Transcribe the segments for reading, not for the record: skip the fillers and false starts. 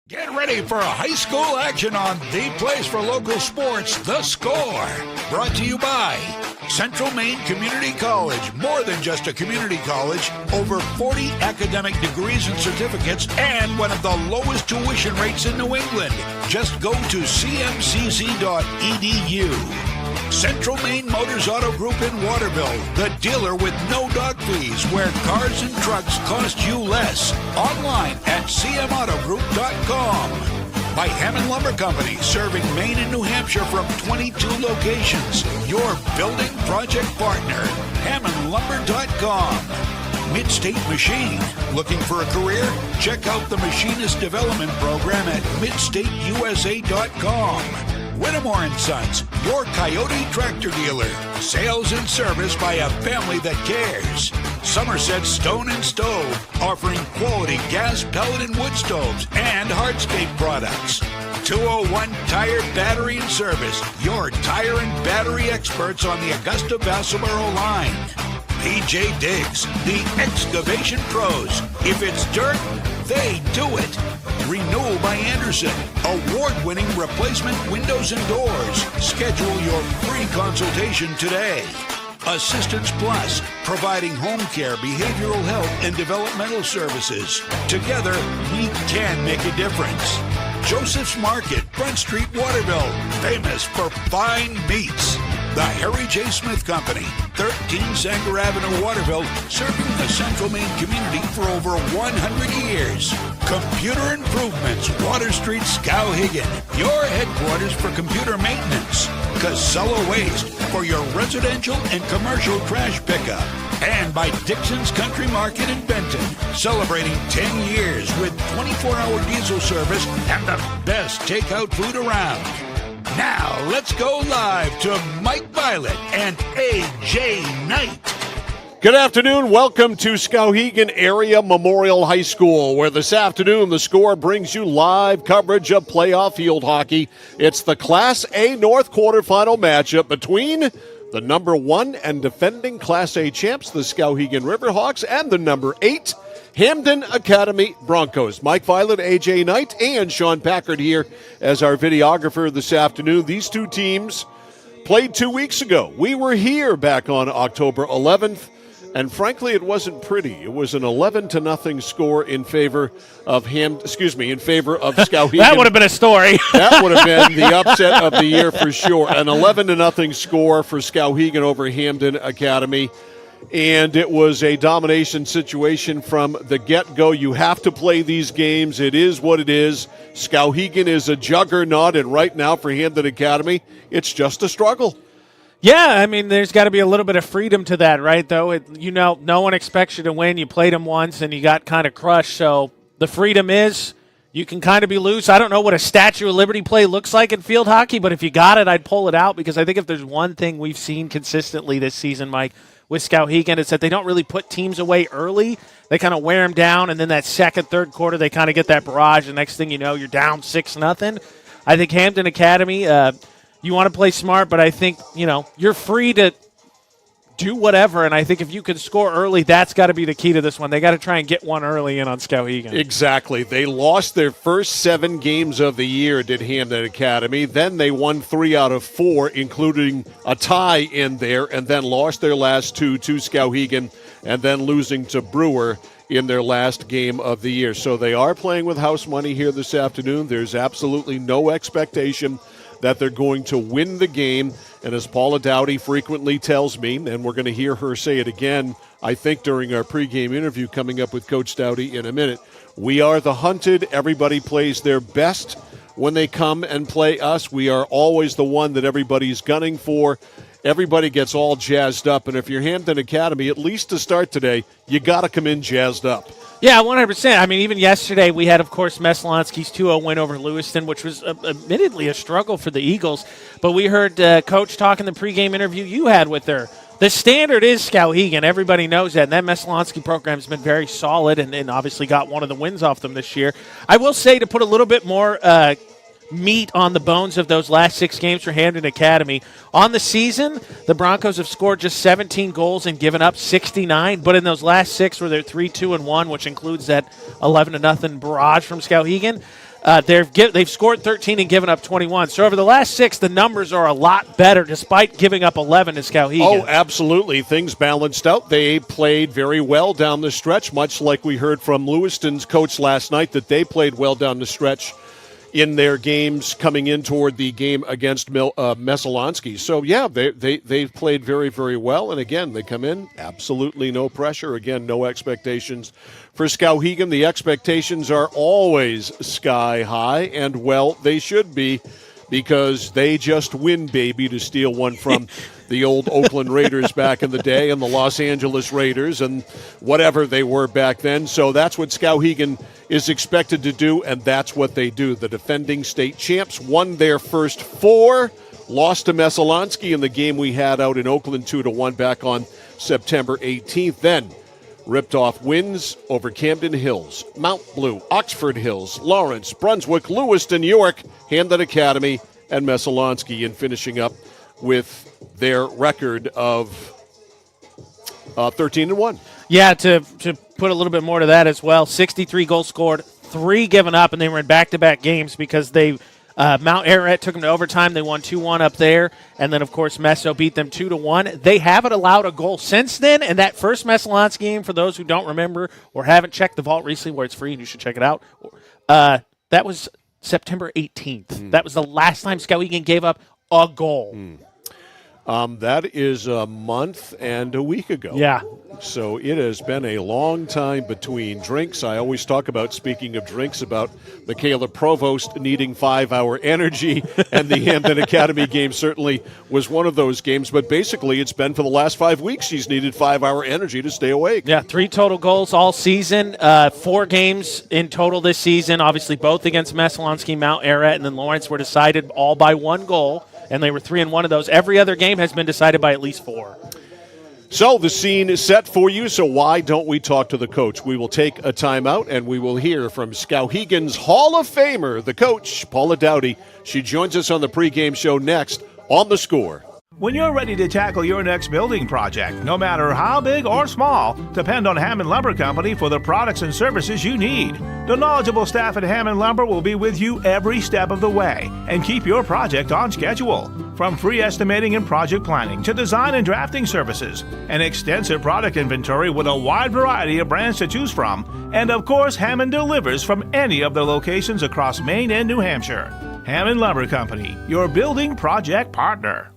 Get ready for high school action on the place for local sports, The Score. Brought to you by Central Maine Community College. More than just a community college, over 40 academic degrees and certificates, and one of the lowest tuition rates in New England. Just go to cmcc.edu. Central Maine Motors Auto Group in Waterville, the dealer with no dock fees, where cars and trucks cost you less. Online at cmautogroup.com. By Hampden Lumber Company, serving Maine and New Hampshire from 22 locations. Your building project partner, hammondlumber.com. Midstate Machine. Looking for a career? Check out the Machinist Development Program at midstateusa.com. Whittemore & Sons, your Coyote tractor dealer. Sales and service by a family that cares. Somerset Stone & Stove, offering quality gas, pellet, and wood stoves and hardscape products. 201 Tire, Battery, and Service, your tire and battery experts on the Augusta Vassalboro line. PJ Diggs, the excavation pros. If it's dirt, they do it. Renewal by Anderson, award-winning replacement windows and doors. Schedule your free consultation today. Assistance Plus, providing home care, behavioral health, and developmental services. Together, we can make a difference. Joseph's Market, Front Street, Waterville, famous for fine meats. The Harry J. Smith Company, 13 Sanger Avenue, Waterville, serving the Central Maine community for over 100 years. Computer Improvements, Water Street, Skowhegan, your headquarters for computer maintenance. Casella Waste, for your residential and commercial trash pickup. And by Dixon's Country Market in Benton, celebrating 10 years with 24-hour diesel service and the best takeout food around. Now, let's go live to Mike Violet and A.J. Knight. Good afternoon. Welcome to Skowhegan Area Memorial High School, where this afternoon The Score brings you live coverage of playoff field hockey. It's the Class A North quarterfinal matchup between the number 1 and defending Class A champs, the Skowhegan Riverhawks, and the number 8 Hampden Academy Broncos. Mike Violet, A.J. Knight, and Sean Packard here as our videographer this afternoon. These two teams played 2 weeks ago. We were here back on October 11th, and frankly, it wasn't pretty. It was an 11-0 score in favor of Skowhegan. That would have been a story. That would have been the upset of the year for sure. An 11-0 score for Skowhegan over Hampden Academy. And it was a domination situation from the get-go. You have to play these games. It is what it is. Skowhegan is a juggernaut, and right now for Hampden Academy, it's just a struggle. Yeah, I mean, there's got to be a little bit of freedom to that, right, though? No one expects you to win. You played them once, and you got kind of crushed. So the freedom is you can kind of be loose. I don't know what a Statue of Liberty play looks like in field hockey, but if you got it, I'd pull it out, because I think if there's one thing we've seen consistently this season, Mike, with Skowhegan, it's that they don't really put teams away early. They kind of wear them down, and then that second, third quarter, they kind of get that barrage. The next thing you know, you're down 6-0. I think Hampden Academy, you want to play smart, but I think, you're free to do whatever, and I think if you can score early, that's got to be the key to this one. They got to try and get one early in on Skowhegan. Exactly. They lost their first 7 games of the year, did Hampden Academy. Then they won 3 out of 4, including a tie in there, and then lost their last 2 to Skowhegan, and then losing to Brewer in their last game of the year. So they are playing with house money here this afternoon. There's absolutely no expectation that they're going to win the game. And as Paula Dowdy frequently tells me, and we're going to hear her say it again, I think during our pregame interview coming up with Coach Dowdy in a minute, we are the hunted. Everybody plays their best when they come and play us. We are always the one that everybody's gunning for. Everybody gets all jazzed up. And if you're Hampden Academy, at least to start today, you got to come in jazzed up. Yeah, 100%. I mean, even yesterday we had, of course, Meslonsky's 2-0 win over Lewiston, which was admittedly a struggle for the Eagles. But we heard Coach talk in the pregame interview you had with her. The standard is Skowhegan. Everybody knows that. And that Meslonsky program's been very solid and obviously got one of the wins off them this year. I will say, to put a little bit more meat on the bones of those last 6 games for Hampden Academy. On the season, the Broncos have scored just 17 goals and given up 69, but in those last 6 where they're 3-2-1, which includes that 11-0 barrage from Skowhegan, They've scored 13 and given up 21. So over the last 6, the numbers are a lot better despite giving up 11 to Skowhegan. Oh, absolutely. Things balanced out. They played very well down the stretch, much like we heard from Lewiston's coach last night that they played well down the stretch in their games coming in toward the game against Messalonski. So, yeah, they've played very, very well. And, again, they come in, absolutely no pressure. Again, no expectations for Skowhegan. The expectations are always sky high, and, well, they should be because they just win, baby, to steal one from the old Oakland Raiders back in the day and the Los Angeles Raiders and whatever they were back then. So that's what Skowhegan is expected to do, and that's what they do. The defending state champs won their first 4, lost to Messalonski in the game we had out in Oakland 2-1 back on September 18th. Then ripped off wins over Camden Hills, Mount Blue, Oxford Hills, Lawrence, Brunswick, Lewiston, York, Hampden Academy, and Messalonski, and finishing up with their record of 13-1. Yeah, to put a little bit more to that as well, 63 goals scored, 3 given up, and they were in back-to-back games because they Mount Ararat took them to overtime. They won 2-1 up there, and then, of course, Meso beat them 2-1. They haven't allowed a goal since then, and that first Messalonski game, for those who don't remember or haven't checked the vault recently, where it's free and you should check it out, that was September 18th. That was the last time Skowhegan gave up a goal. That is a month and a week ago. Yeah. So it has been a long time between drinks. I always talk about, speaking of drinks, about Michaela Provost needing 5-hour energy, and the Hampden Academy game certainly was one of those games. But basically, it's been for the last 5 weeks she's needed 5-hour energy to stay awake. Yeah, 3 total goals all season, 4 games in total this season, obviously both against Messalonski, Mount Ararat, and then Lawrence were decided all by 1 goal. And they were 3-1 of those. Every other game has been decided by at least 4. So the scene is set for you, so why don't we talk to the coach? We will take a timeout, and we will hear from Skowhegan's Hall of Famer, the coach, Paula Dowdy. She joins us on the pregame show next on The Score. When you're ready to tackle your next building project, no matter how big or small, depend on Hammond Lumber Company for the products and services you need. The knowledgeable staff at Hammond Lumber will be with you every step of the way and keep your project on schedule. From free estimating and project planning to design and drafting services, an extensive product inventory with a wide variety of brands to choose from, and of course, Hammond delivers from any of the locations across Maine and New Hampshire. Hammond Lumber Company, your building project partner.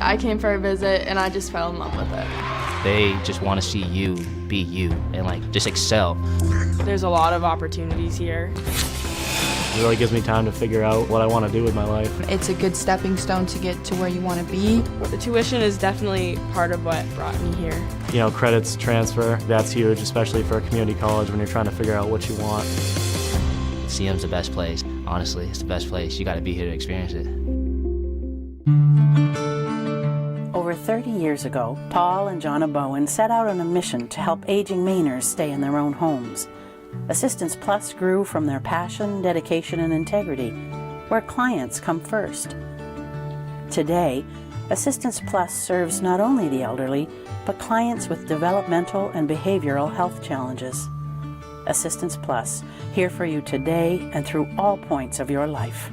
I came for a visit and I just fell in love with it. They just want to see you be you and just excel. There's a lot of opportunities here. It really gives me time to figure out what I want to do with my life. It's a good stepping stone to get to where you want to be. The tuition is definitely part of what brought me here. You know, credits transfer, that's huge, especially for a community college when you're trying to figure out what you want. CM's the best place. Honestly, it's the best place. You got to be here to experience it. Over 30 years ago, Paul and Jonna Bowen set out on a mission to help aging Mainers stay in their own homes. Assistance Plus grew from their passion, dedication, and integrity, where clients come first. Today, Assistance Plus serves not only the elderly, but clients with developmental and behavioral health challenges. Assistance Plus, here for you today and through all points of your life.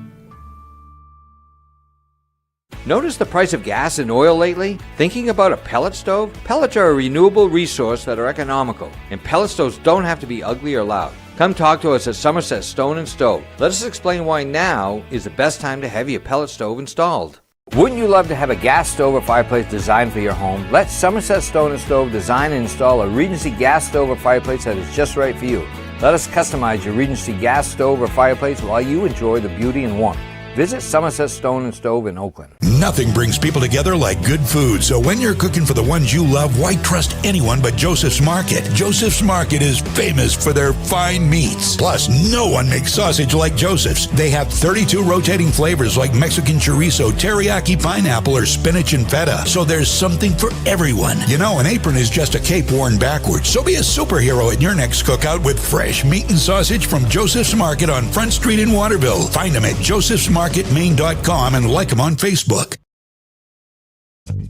Notice the price of gas and oil lately? Thinking about a pellet stove? Pellets are a renewable resource that are economical, and pellet stoves don't have to be ugly or loud. Come talk to us at Somerset Stone & Stove. Let us explain why now is the best time to have your pellet stove installed. Wouldn't you love to have a gas stove or fireplace designed for your home? Let Somerset Stone & Stove design and install a Regency gas stove or fireplace that is just right for you. Let us customize your Regency gas stove or fireplace while you enjoy the beauty and warmth. Visit Somerset Stone & Stove in Oakland. Nothing brings people together like good food, so when you're cooking for the ones you love, why trust anyone but Joseph's Market? Joseph's Market is famous for their fine meats. Plus, no one makes sausage like Joseph's. They have 32 rotating flavors like Mexican chorizo, teriyaki pineapple, or spinach and feta, so there's something for everyone. You know, an apron is just a cape worn backwards, so be a superhero at your next cookout with fresh meat and sausage from Joseph's Market on Front Street in Waterville. Find them at josephsmarketmaine.com and like them on Facebook.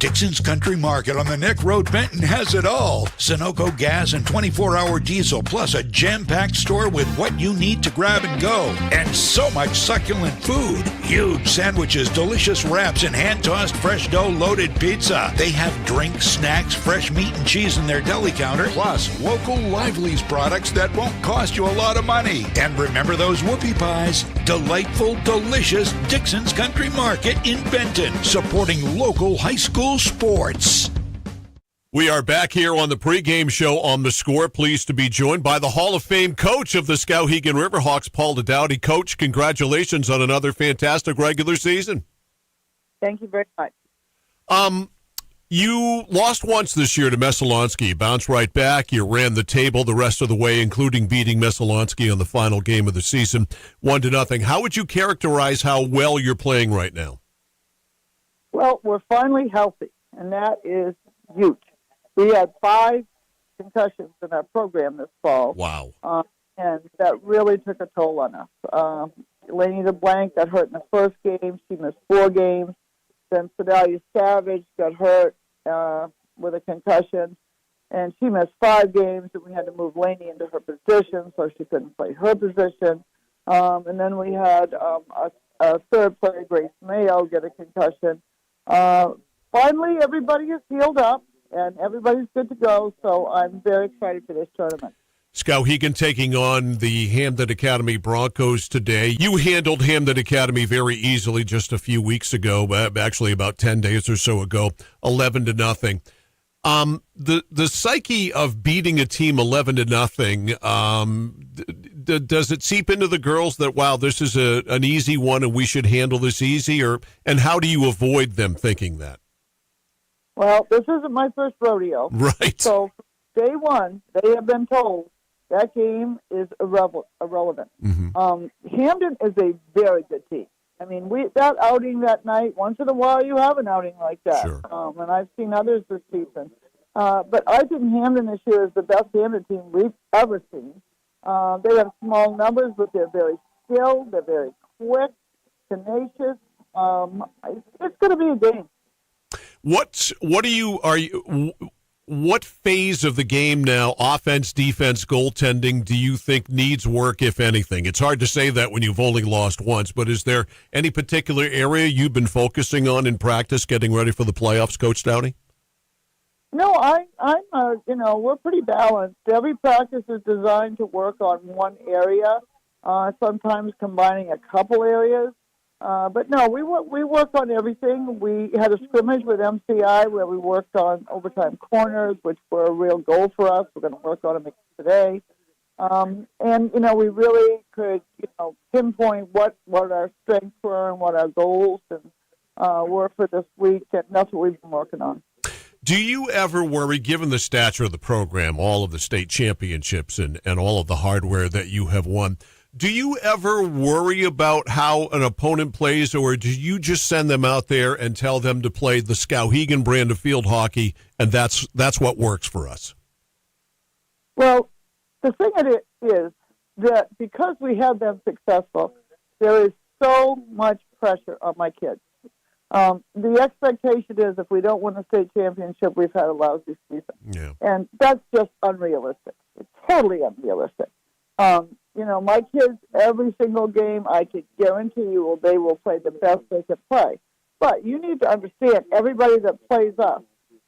Dixon's Country Market on the Neck Road, Benton has it all. Sunoco gas and 24-hour diesel, plus a jam-packed store with what you need to grab and go. And so much succulent food. Huge sandwiches, delicious wraps, and hand-tossed fresh dough-loaded pizza. They have drinks, snacks, fresh meat and cheese in their deli counter, plus local Lively's products that won't cost you a lot of money. And remember those whoopie pies? Delightful, delicious Dixon's Country Market in Benton, supporting local high school sports. We are back here on the pregame show on The Score. Pleased to be joined by the Hall of Fame coach of the Skowhegan Riverhawks, Paul Dowdy. Coach, congratulations on another fantastic regular season. Thank you very much. You lost once this year to Messalonski. You bounced right back. You ran the table the rest of the way, including beating Messalonski on the final game of the season, 1-0. How would you characterize how well you're playing right now? Well, we're finally healthy, and that is huge. We had 5 concussions in our program this fall. Wow. And that really took a toll on us. Lainey LeBlanc got hurt in the first game. She missed 4 games. Then Sedalia Savage got hurt with a concussion, and she missed 5 games, and we had to move Lainey into her position, so she couldn't play her position. And then we had a third player, Grace Mayo, get a concussion. Finally, everybody is healed up, and everybody's good to go, so I'm very excited for this tournament. Skowhegan taking on the Hampden Academy Broncos today. You handled Hampden Academy very easily just a few weeks ago, actually about 10 days or so ago, 11-0. The psyche of beating a team 11-0, does it seep into the girls that, wow, this is an easy one and we should handle this easy? And how do you avoid them thinking that? Well, this isn't my first rodeo. Right. So day one, they have been told that game is irrelevant. Mm-hmm. Hampden is a very good team. I mean, that outing that night, once in a while you have an outing like that. Sure. And I've seen others this season. But I think Hampden this year is the best Hampden team we've ever seen. They have small numbers, but they're very skilled. They're very quick, tenacious. It's going to be a game. What phase of the game now, offense, defense, goaltending, do you think needs work, if anything? It's hard to say that when you've only lost once, but is there any particular area you've been focusing on in practice getting ready for the playoffs, Coach Dowdy? No, we're pretty balanced. Every practice is designed to work on one area, sometimes combining a couple areas. But no, we work on everything. We had a scrimmage with MCI where we worked on overtime corners, which were a real goal for us. We're going to work on them today. And we really could, pinpoint what our strengths were and what our goals were for this week, and that's what we've been working on. Do you ever worry, given the stature of the program, all of the state championships and all of the hardware that you have won, do you ever worry about how an opponent plays, or do you just send them out there and tell them to play the Skowhegan brand of field hockey, and that's what works for us? Well, the thing is that because we have been successful, there is so much pressure on my kids. The expectation is if we don't win the state championship, we've had a lousy season. Yeah. And that's just unrealistic. It's totally unrealistic. My kids, every single game, I could guarantee you they will play the best they can play. But you need to understand, everybody that plays us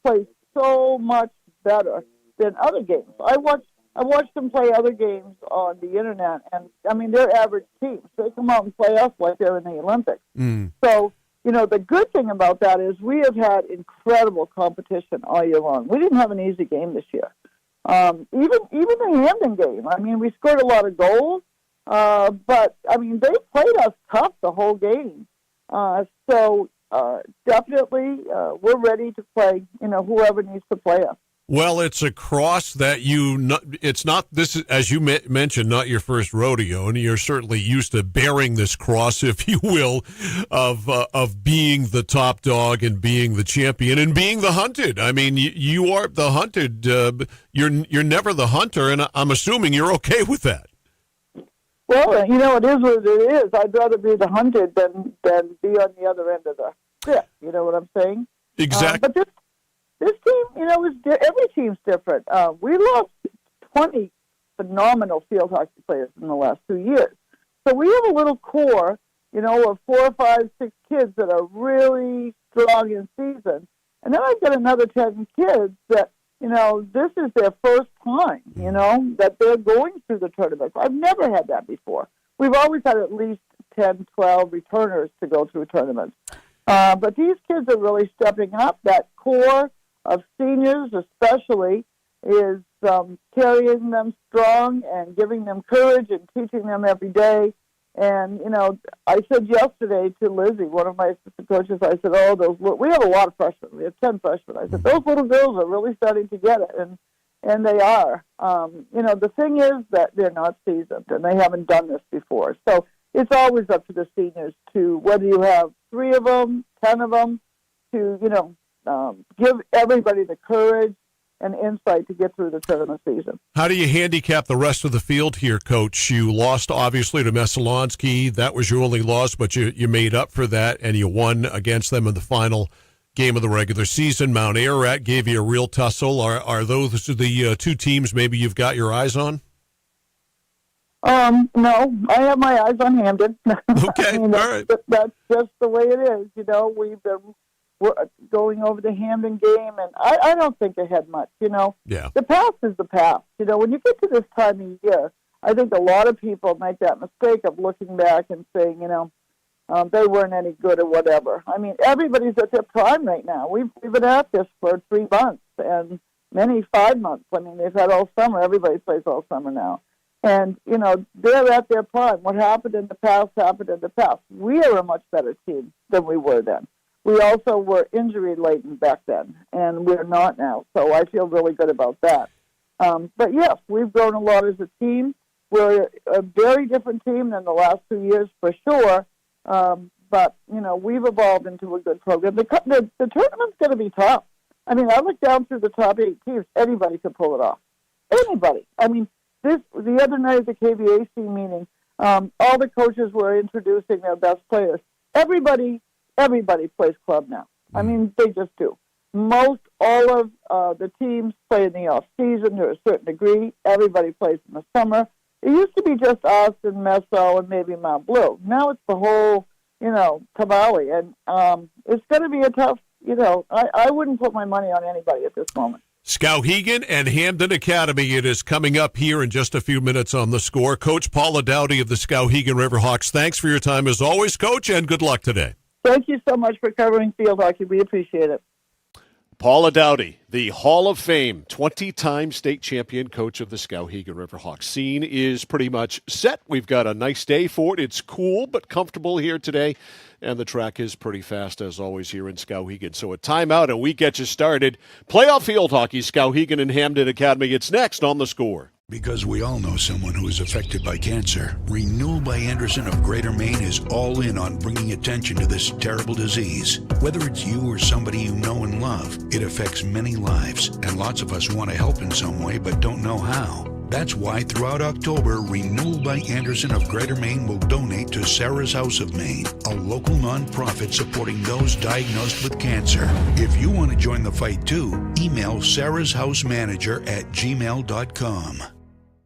plays so much better than other games. I watched them play other games on the internet, and, they're average teams. They come out and play us like they're in the Olympics. Mm. So, the good thing about that is we have had incredible competition all year long. We didn't have an easy game this year. Even the Hampden game. We scored a lot of goals, but they played us tough the whole game. So definitely, we're ready to play. Whoever needs to play us. Well, it's a cross that it's not, this is, as you mentioned, not your first rodeo, and you're certainly used to bearing this cross, if you will, of being the top dog and being the champion and being the hunted. You are the hunted. You're never the hunter, and I'm assuming you're okay with that. Well, it is what it is. I'd rather be the hunted than be on the other end of the stick. You know what I'm saying? Exactly. But this team, every team's different. We lost 20 phenomenal field hockey players in the last 2 years. So we have a little core, of 4, 5, 6 kids that are really strong in season. And then I've got another 10 kids that, this is their first time, that they're going through the tournament. I've never had that before. We've always had at least 10, 12 returners to go through tournaments. But these kids are really stepping up. That core of seniors especially is carrying them strong and giving them courage and teaching them every day. And, I said yesterday to Lizzie, one of my assistant coaches, I said, we have a lot of freshmen. We have 10 freshmen. I said, those little girls are really starting to get it. And they are. The thing is that they're not seasoned and they haven't done this before. So it's always up to the seniors to, whether you have 3 of them, 10 of them, to, give everybody the courage and insight to get through the tournament season. How do you handicap the rest of the field here, Coach? You lost, obviously, to Messalonski. That was your only loss, but you made up for that, and you won against them in the final game of the regular season. Mount Ararat gave you a real tussle. Are those the 2 teams maybe you've got your eyes on? No, I have my eyes on Hampden. Okay, all right. That's just the way it is. We've been going over the Hampden game, and I don't think ahead much. Yeah. The past is the past. When you get to this time of year, I think a lot of people make that mistake of looking back and saying, they weren't any good or whatever. I mean, everybody's at their prime right now. We've been at this for 3 months and many 5 months. I mean, they've had all summer. Everybody plays all summer now. And, they're at their prime. What happened in the past happened in the past. We are a much better team than we were then. We also were injury-laden back then, and we're not now. So I feel really good about that. But, yes, we've grown a lot as a team. We're a very different team than the last 2 years for sure. But, we've evolved into a good program. The tournament's going to be tough. I mean, I look down through the top 8 teams. Anybody could pull it off. Anybody. I mean, the other night at the KVAC meeting, all the coaches were introducing their best players. Everybody plays club now. I mean, they just do. All of the teams play in the off season to a certain degree. Everybody plays in the summer. It used to be just us and Meso and maybe Mount Blue. Now it's the whole, tamale. And it's going to be a tough, I wouldn't put my money on anybody at this moment. Skowhegan and Hampden Academy. It is coming up here in just a few minutes on The Score. Coach Paula Dowdy of the Skowhegan Riverhawks, thanks for your time as always, Coach, and good luck today. Thank you so much for covering field hockey. We appreciate it. Paula Dowdy, the Hall of Fame 20-time state champion coach of the Skowhegan Riverhawks. Scene is pretty much set. We've got a nice day for it. It's cool but comfortable here today, and the track is pretty fast as always here in Skowhegan. So a timeout, and we get you started. Playoff field hockey, Skowhegan and Hampden Academy. It's next on The Score. Because we all know someone who is affected by cancer, Renewal by Anderson of Greater Maine is all in on bringing attention to this terrible disease. Whether it's you or somebody you know and love, it affects many lives, and lots of us want to help in some way but don't know how. That's why throughout October, Renewal by Anderson of Greater Maine will donate to Sarah's House of Maine, a local nonprofit supporting those diagnosed with cancer. If you want to join the fight too, email sarahshousemanager@gmail.com.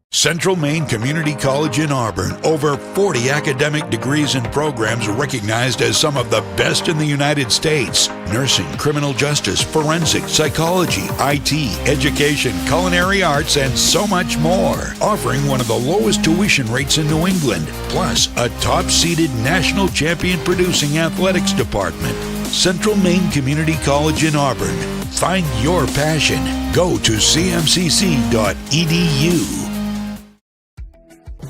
Central Maine Community College in Auburn. Over 40 academic degrees and programs recognized as some of the best in the United States. Nursing, criminal justice, forensic, psychology, IT, education, culinary arts, and so much more. Offering one of the lowest tuition rates in New England. Plus, a top-seeded national champion producing athletics department. Central Maine Community College in Auburn. Find your passion. Go to cmcc.edu.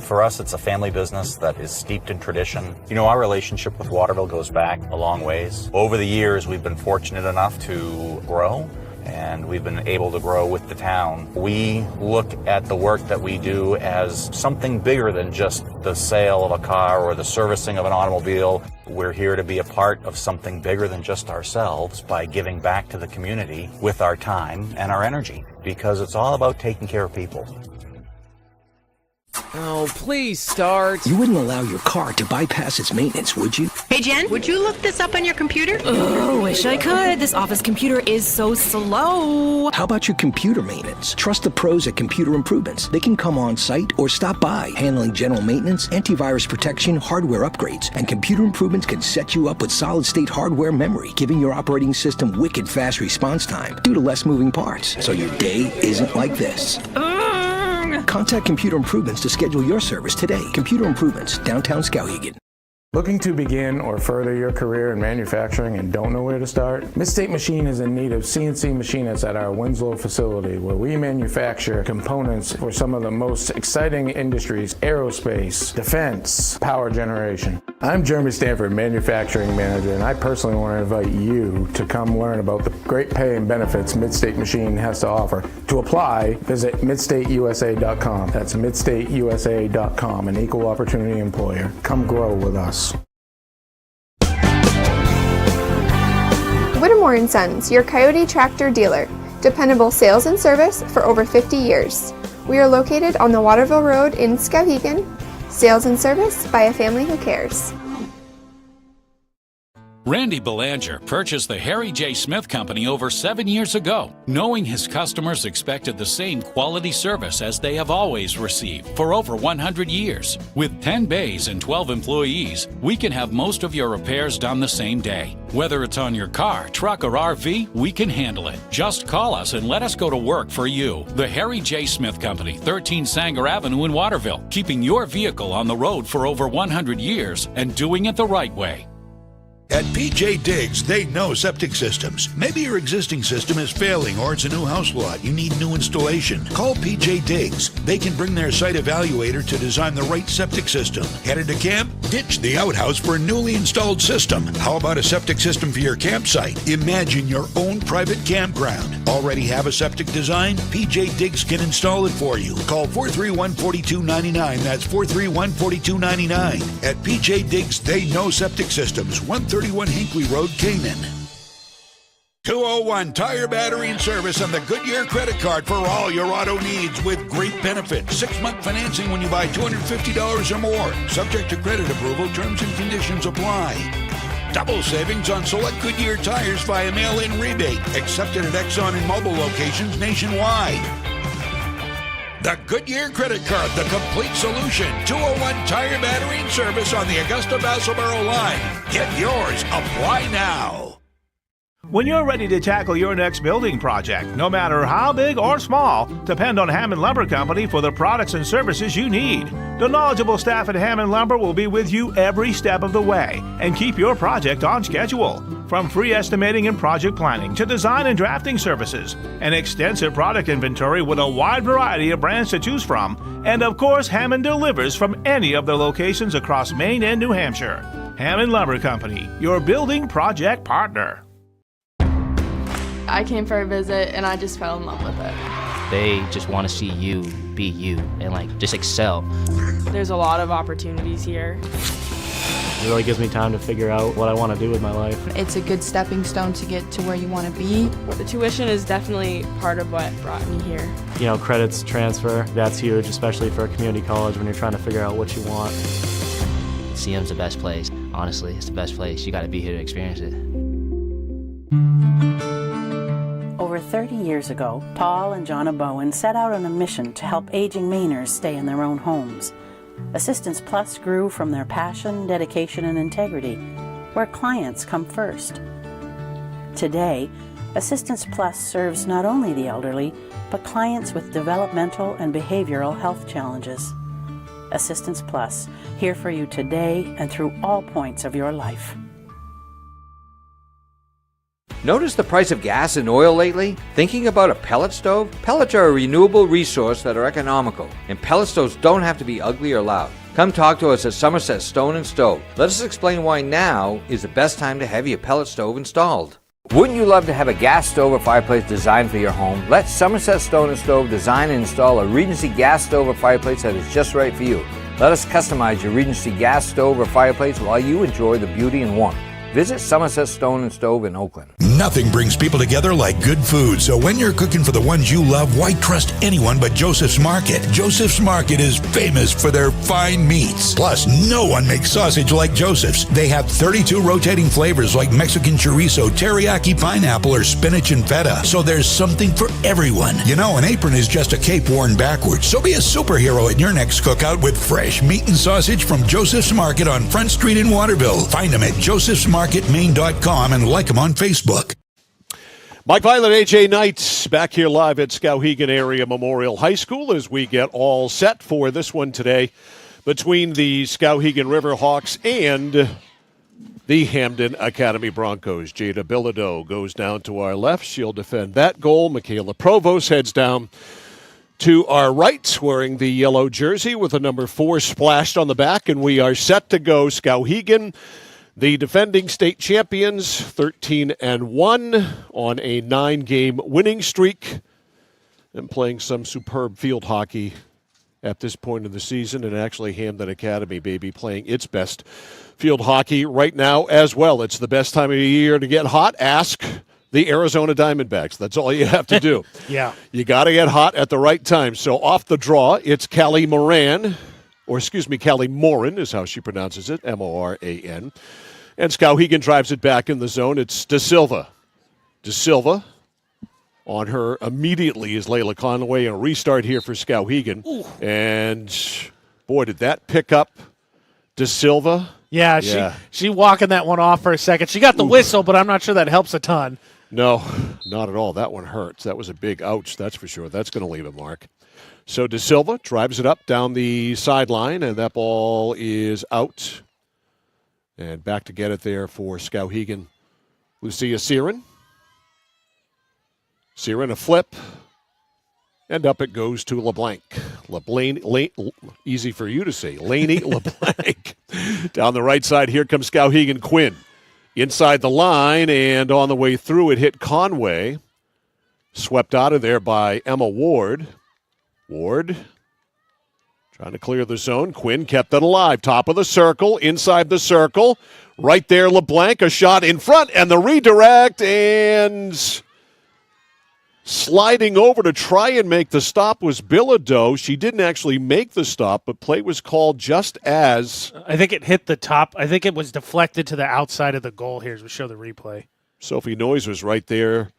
For us, it's a family business that is steeped in tradition. Our relationship with Waterville goes back a long ways. Over the years, we've been fortunate enough to grow, and we've been able to grow with the town. We look at the work that we do as something bigger than just the sale of a car or the servicing of an automobile. We're here to be a part of something bigger than just ourselves by giving back to the community with our time and our energy, because it's all about taking care of people. Oh, please start. You wouldn't allow your car to bypass its maintenance, would you? Hey, Hey, Jen, would you look this up on your computer? Oh, wish I could. This office computer is so slow. How about your computer maintenance? Trust the pros at Computer Improvements. They can come on site or stop by, handling general maintenance, antivirus protection, hardware upgrades. And Computer Improvements can set you up with solid-state hardware memory, giving your operating system wicked fast response time due to less moving parts, so your day isn't like this. Contact Computer Improvements to schedule your service today. Computer Improvements, downtown Skowhegan. Looking to begin or further your career in manufacturing and don't know where to start? Midstate Machine is in need of CNC machinists at our Winslow facility, where we manufacture components for some of the most exciting industries: aerospace, defense, power generation. I'm Jeremy Stanford, manufacturing manager, and I personally want to invite you to come learn about the great pay and benefits Midstate Machine has to offer. To apply, visit midstateusa.com. That's midstateusa.com, an equal opportunity employer. Come grow with us. Whittemore & Sons, your Coyote tractor dealer. Dependable sales and service for over 50 years. We are located on the Waterville Road in Skowhegan. Sales and service by a family who cares. Randy Belanger purchased the Harry J. Smith Company over 7 years ago, knowing his customers expected the same quality service as they have always received for over 100 years. With 10 bays and 12 employees, we can have most of your repairs done the same day. Whether it's on your car, truck, or RV, we can handle it. Just call us and let us go to work for you. The Harry J. Smith Company, 13 Sanger Avenue in Waterville, keeping your vehicle on the road for over 100 years and doing it the right way. At PJ Diggs, they know septic systems. Maybe your existing system is failing or it's a new house lot. You need new installation. Call PJ Diggs. They can bring their site evaluator to design the right septic system. Headed to camp? Ditch the outhouse for a newly installed system. How about a septic system for your campsite? Imagine your own private campground. Already have a septic design? PJ Diggs can install it for you. Call 431-4299. That's 431-4299. At PJ Diggs, they know septic systems. 131 Hinkley Road, Canaan. 201 Tire, Battery, and Service on the Goodyear credit card for all your auto needs with great benefits. 6-month financing when you buy $250 or more. Subject to credit approval, terms and conditions apply. Double savings on select Goodyear tires via mail-in rebate. Accepted at Exxon and Mobil locations nationwide. The Goodyear credit card, the complete solution. 201 Tire, Battery, and Service on the Augusta-Vassalboro line. Get yours. Apply now. When you're ready to tackle your next building project, no matter how big or small, depend on Hampden Lumber Company for the products and services you need. The knowledgeable staff at Hampden Lumber will be with you every step of the way and keep your project on schedule. From free estimating and project planning to design and drafting services, an extensive product inventory with a wide variety of brands to choose from, and of course, Hampden delivers from any of their locations across Maine and New Hampshire. Hampden Lumber Company, your building project partner. I came for a visit and I just fell in love with it. They just want to see you be you and just excel. There's a lot of opportunities here. It really gives me time to figure out what I want to do with my life. It's a good stepping stone to get to where you want to be. The tuition is definitely part of what brought me here. You know, credits transfer, that's huge, especially for a community college when you're trying to figure out what you want. CM's the best place. Honestly, it's the best place. You got to be here to experience it. Over 30 years ago, Paul and Jonna Bowen set out on a mission to help aging Mainers stay in their own homes. Assistance Plus grew from their passion, dedication, and integrity, where clients come first. Today, Assistance Plus serves not only the elderly, but clients with developmental and behavioral health challenges. Assistance Plus, here for you today and through all points of your life. Notice the price of gas and oil lately? Thinking about a pellet stove? Pellets are a renewable resource that are economical, and pellet stoves don't have to be ugly or loud. Come talk to us at Somerset Stone & Stove. Let us explain why now is the best time to have your pellet stove installed. Wouldn't you love to have a gas stove or fireplace designed for your home? Let Somerset Stone & Stove design and install a Regency gas stove or fireplace that is just right for you. Let us customize your Regency gas stove or fireplace while you enjoy the beauty and warmth. Visit Somerset Stone & Stove in Oakland. Nothing brings people together like good food. So when you're cooking for the ones you love, why trust anyone but Joseph's Market? Joseph's Market is famous for their fine meats. Plus, no one makes sausage like Joseph's. They have 32 rotating flavors like Mexican chorizo, teriyaki pineapple, or spinach and feta. So there's something for everyone. You know, an apron is just a cape worn backwards. So be a superhero at your next cookout with fresh meat and sausage from Joseph's Market on Front Street in Waterville. Find them at josephsmarketmaine.com and like them on Facebook. Mike Violet, AJ Knight, back here live at Skowhegan Area Memorial High School as we get all set for this one today between the Skowhegan Riverhawks and the Hampden Academy Broncos. Jada Bilodeau goes down to our left. She'll defend that goal. Michaela Provost heads down to our right, wearing the yellow jersey with the number 4 splashed on the back, and we are set to go. Skowhegan, the defending state champions, 13-1 on a 9-game winning streak and playing some superb field hockey at this point of the season. And actually Hampden Academy, baby, playing its best field hockey right now as well. It's the best time of the year to get hot. Ask the Arizona Diamondbacks. That's all you have to do. Yeah. You got to get hot at the right time. So off the draw, it's Callie Moran, Callie Morin is how she pronounces it, Moran. And Skowhegan drives it back in the zone. It's De Silva. De Silva on her immediately is Layla Conway. A restart here for Skowhegan. Ooh. And, boy, did that pick up De Silva. Yeah, she walking that one off for a second. She got the whistle, but I'm not sure that helps a ton. No, not at all. That one hurts. That was a big ouch, that's for sure. That's going to leave a mark. So De Silva drives it up down the sideline, and that ball is out. And back to get it there for Skowhegan. Lucia Siren. Siren a flip. And up it goes to LeBlanc. Easy for you to say. Laney LeBlanc. Down the right side, here comes Skowhegan Quinn. Inside the line, and on the way through, it hit Conway. Swept out of there by Emma Ward. Ward trying to clear the zone. Quinn kept it alive. Top of the circle, inside the circle. Right there, LeBlanc, a shot in front, and the redirect, and sliding over to try and make the stop was Bilodeau. She didn't actually make the stop, but play was called just as. I think it hit the top. I think it was deflected to the outside of the goal here as we show the replay. Sophie Noyes was right there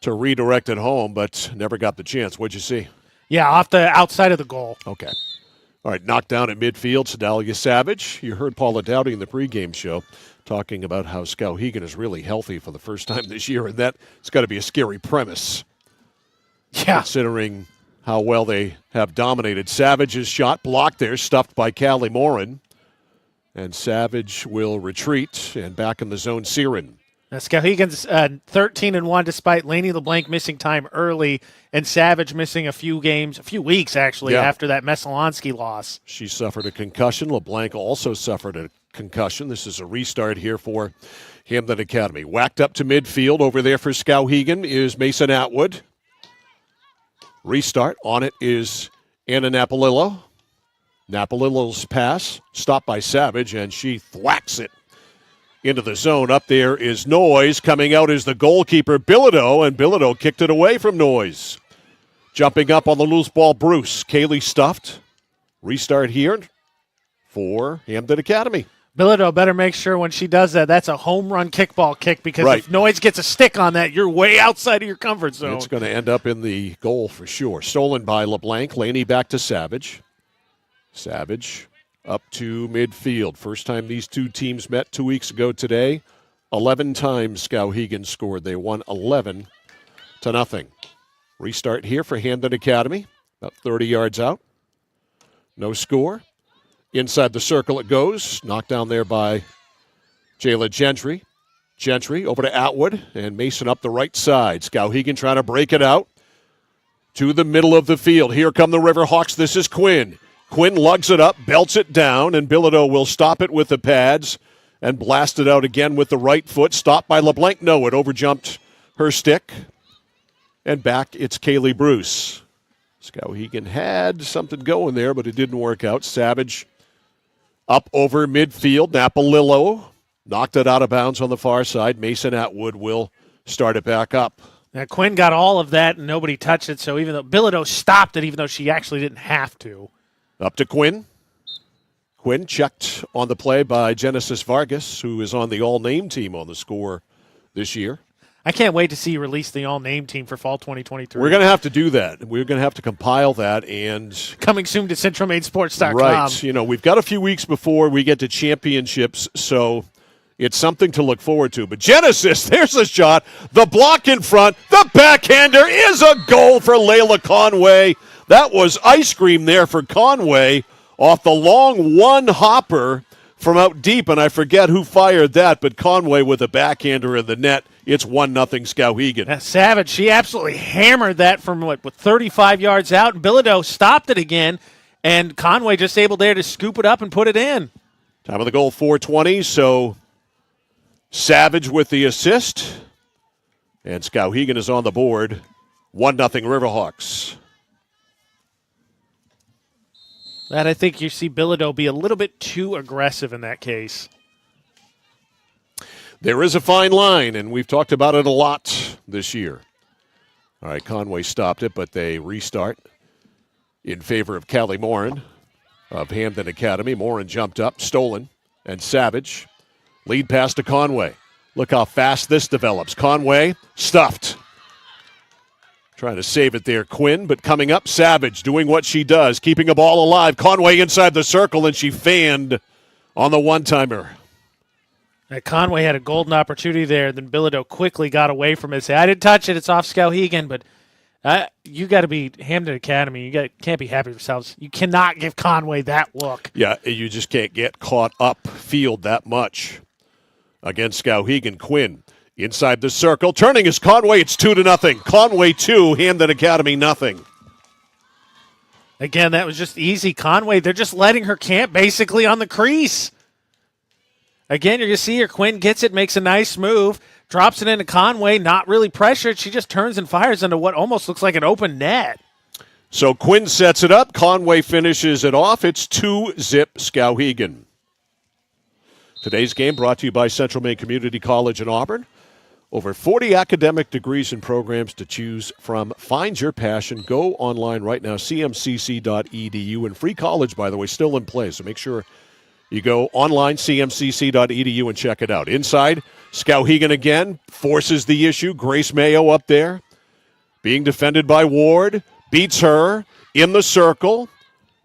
to redirect it home, but never got the chance. What'd you see? Yeah, off the outside of the goal. Okay. All right, knocked down at midfield, Sedalia Savage. You heard Paula Dowdy in the pregame show talking about how Skowhegan is really healthy for the first time this year, and that's got to be a scary premise. Yeah. Considering how well they have dominated. Savage's shot blocked there, stuffed by Callie Morin. And Savage will retreat, and back in the zone, Siren. Now, Skowhegan's 13-1 despite Laney LeBlanc missing time early and Savage missing a few weeks actually, after that Mesolonsky loss. She suffered a concussion. LeBlanc also suffered a concussion. This is a restart here for Hampden Academy. Whacked up to midfield. Over there for Skowhegan is Mason Atwood. Restart. On it is Anna Napolillo. Napolillo's pass stopped by Savage, and she thwacks it into the zone. Up there is Noyes. Coming out is the goalkeeper, Bilodeau, and Bilodeau kicked it away from Noyes. Jumping up on the loose ball, Bruce. Kaylee stuffed. Restart here for Hampden Academy. Bilodeau better make sure when she does that, that's a home run kickball kick, because if Noyes gets a stick on that, you're way outside of your comfort zone. It's going to end up in the goal for sure. Stolen by LeBlanc. Laney back to Savage. Savage up to midfield. First time these two teams met 2 weeks ago today. 11 times Skowhegan scored. They won 11-0. Restart here for Hampden Academy. About 30 yards out. No score. Inside the circle it goes. Knocked down there by Jayla Gentry. Gentry over to Atwood, and Mason up the right side. Skowhegan trying to break it out to the middle of the field. Here come the Riverhawks. This is Quinn. Quinn lugs it up, belts it down, and Bilodeau will stop it with the pads and blast it out again with the right foot. Stopped by LeBlanc. No, it overjumped her stick. And back, it's Kaylee Bruce. Skowhegan had something going there, but it didn't work out. Savage up over midfield. Napolillo knocked it out of bounds on the far side. Mason Atwood will start it back up. Now, Quinn got all of that, and nobody touched it, so even though Bilodeau stopped it, even though she actually didn't have to. Up to Quinn. Quinn checked on the play by Genesis Vargas, who is on the all-name team on the score this year. I can't wait to see you release the all-name team for fall 2023. We're going to have to do that. We're going to have to compile that. And coming soon to CentralMainSports.com. Right. We've got a few weeks before we get to championships, so it's something to look forward to. But Genesis, there's a shot. The block in front. The backhander is a goal for Layla Conway. That was ice cream there for Conway off the long one-hopper from out deep, and I forget who fired that, but Conway with a backhander in the net. It's 1-0 Skowhegan. Savage, she absolutely hammered that from, 35 yards out, and Bilodeau stopped it again, and Conway just able there to scoop it up and put it in. Time of the goal, 4:20, so Savage with the assist, and Skowhegan is on the board. 1-0 Riverhawks. That I think you see Bilodeau be a little bit too aggressive in that case. There is a fine line, and we've talked about it a lot this year. All right, Conway stopped it, but they restart in favor of Callie Morin of Hampden Academy. Morin jumped up, stolen, and Savage. Lead pass to Conway. Look how fast this develops. Conway stuffed. Trying to save it there, Quinn, but coming up, Savage doing what she does, keeping a ball alive. Conway inside the circle, and she fanned on the one-timer. Conway had a golden opportunity there, then Bilodeau quickly got away from it. I didn't touch it, it's off Skowhegan, but you got to be Hampden Academy. You can't be happy with yourselves. You cannot give Conway that look. Yeah, you just can't get caught up field that much against Skowhegan. Quinn inside the circle. Turning is Conway. It's 2-0. Conway 2, Hampden Academy nothing. Again, that was just easy. Conway, they're just letting her camp basically on the crease. Again, you're going to see her. Quinn gets it, makes a nice move, drops it into Conway, not really pressured. She just turns and fires into what almost looks like an open net. So Quinn sets it up. Conway finishes it off. It's 2-0 Skowhegan. Today's game brought to you by Central Maine Community College in Auburn. Over 40 academic degrees and programs to choose from. Find your passion. Go online right now, cmcc.edu. And free college, by the way, still in play. So make sure you go online, cmcc.edu, and check it out. Inside, Skowhegan again forces the issue. Grace Mayo up there, being defended by Ward. Beats her in the circle.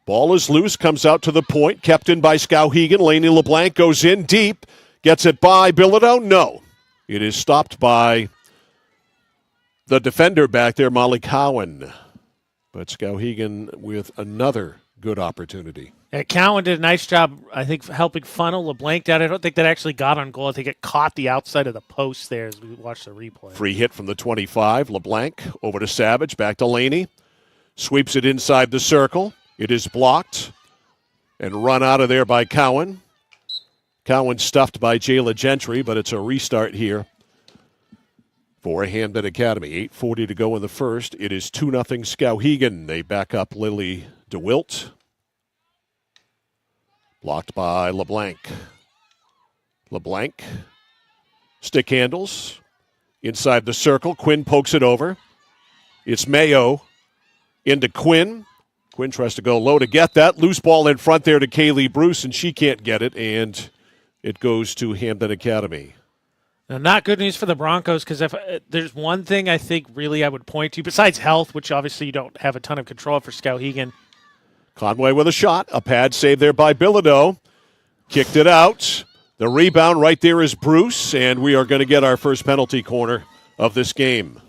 Ball is loose, comes out to the point. Kept in by Skowhegan. Lainey LeBlanc goes in deep. Gets it by Bilodeau? No. It is stopped by the defender back there, Molly Cowan. But Skowhegan with another good opportunity. Yeah, Cowan did a nice job, I think, helping funnel LeBlanc down. I don't think that actually got on goal. I think it caught the outside of the post there as we watched the replay. Free hit from the 25. LeBlanc over to Savage, back to Laney. Sweeps it inside the circle. It is blocked and run out of there by Cowan. Cowan stuffed by Jayla Gentry, but it's a restart here for Hampden Academy. 8:40 to go in the first. It is 2-0 Skowhegan. They back up Lily DeWilt. Blocked by LeBlanc. LeBlanc. Stick handles. Inside the circle. Quinn pokes it over. It's Mayo. Into Quinn. Quinn tries to go low to get that. Loose ball in front there to Kaylee Bruce, and she can't get it, and it goes to Hampden Academy. Now, not good news for the Broncos, because if there's one thing I think really I would point to, besides health, which obviously you don't have a ton of control for Skowhegan. Conway with a shot. A pad save there by Bilodeau. Kicked it out. The rebound right there is Bruce, and we are going to get our first penalty corner of this game.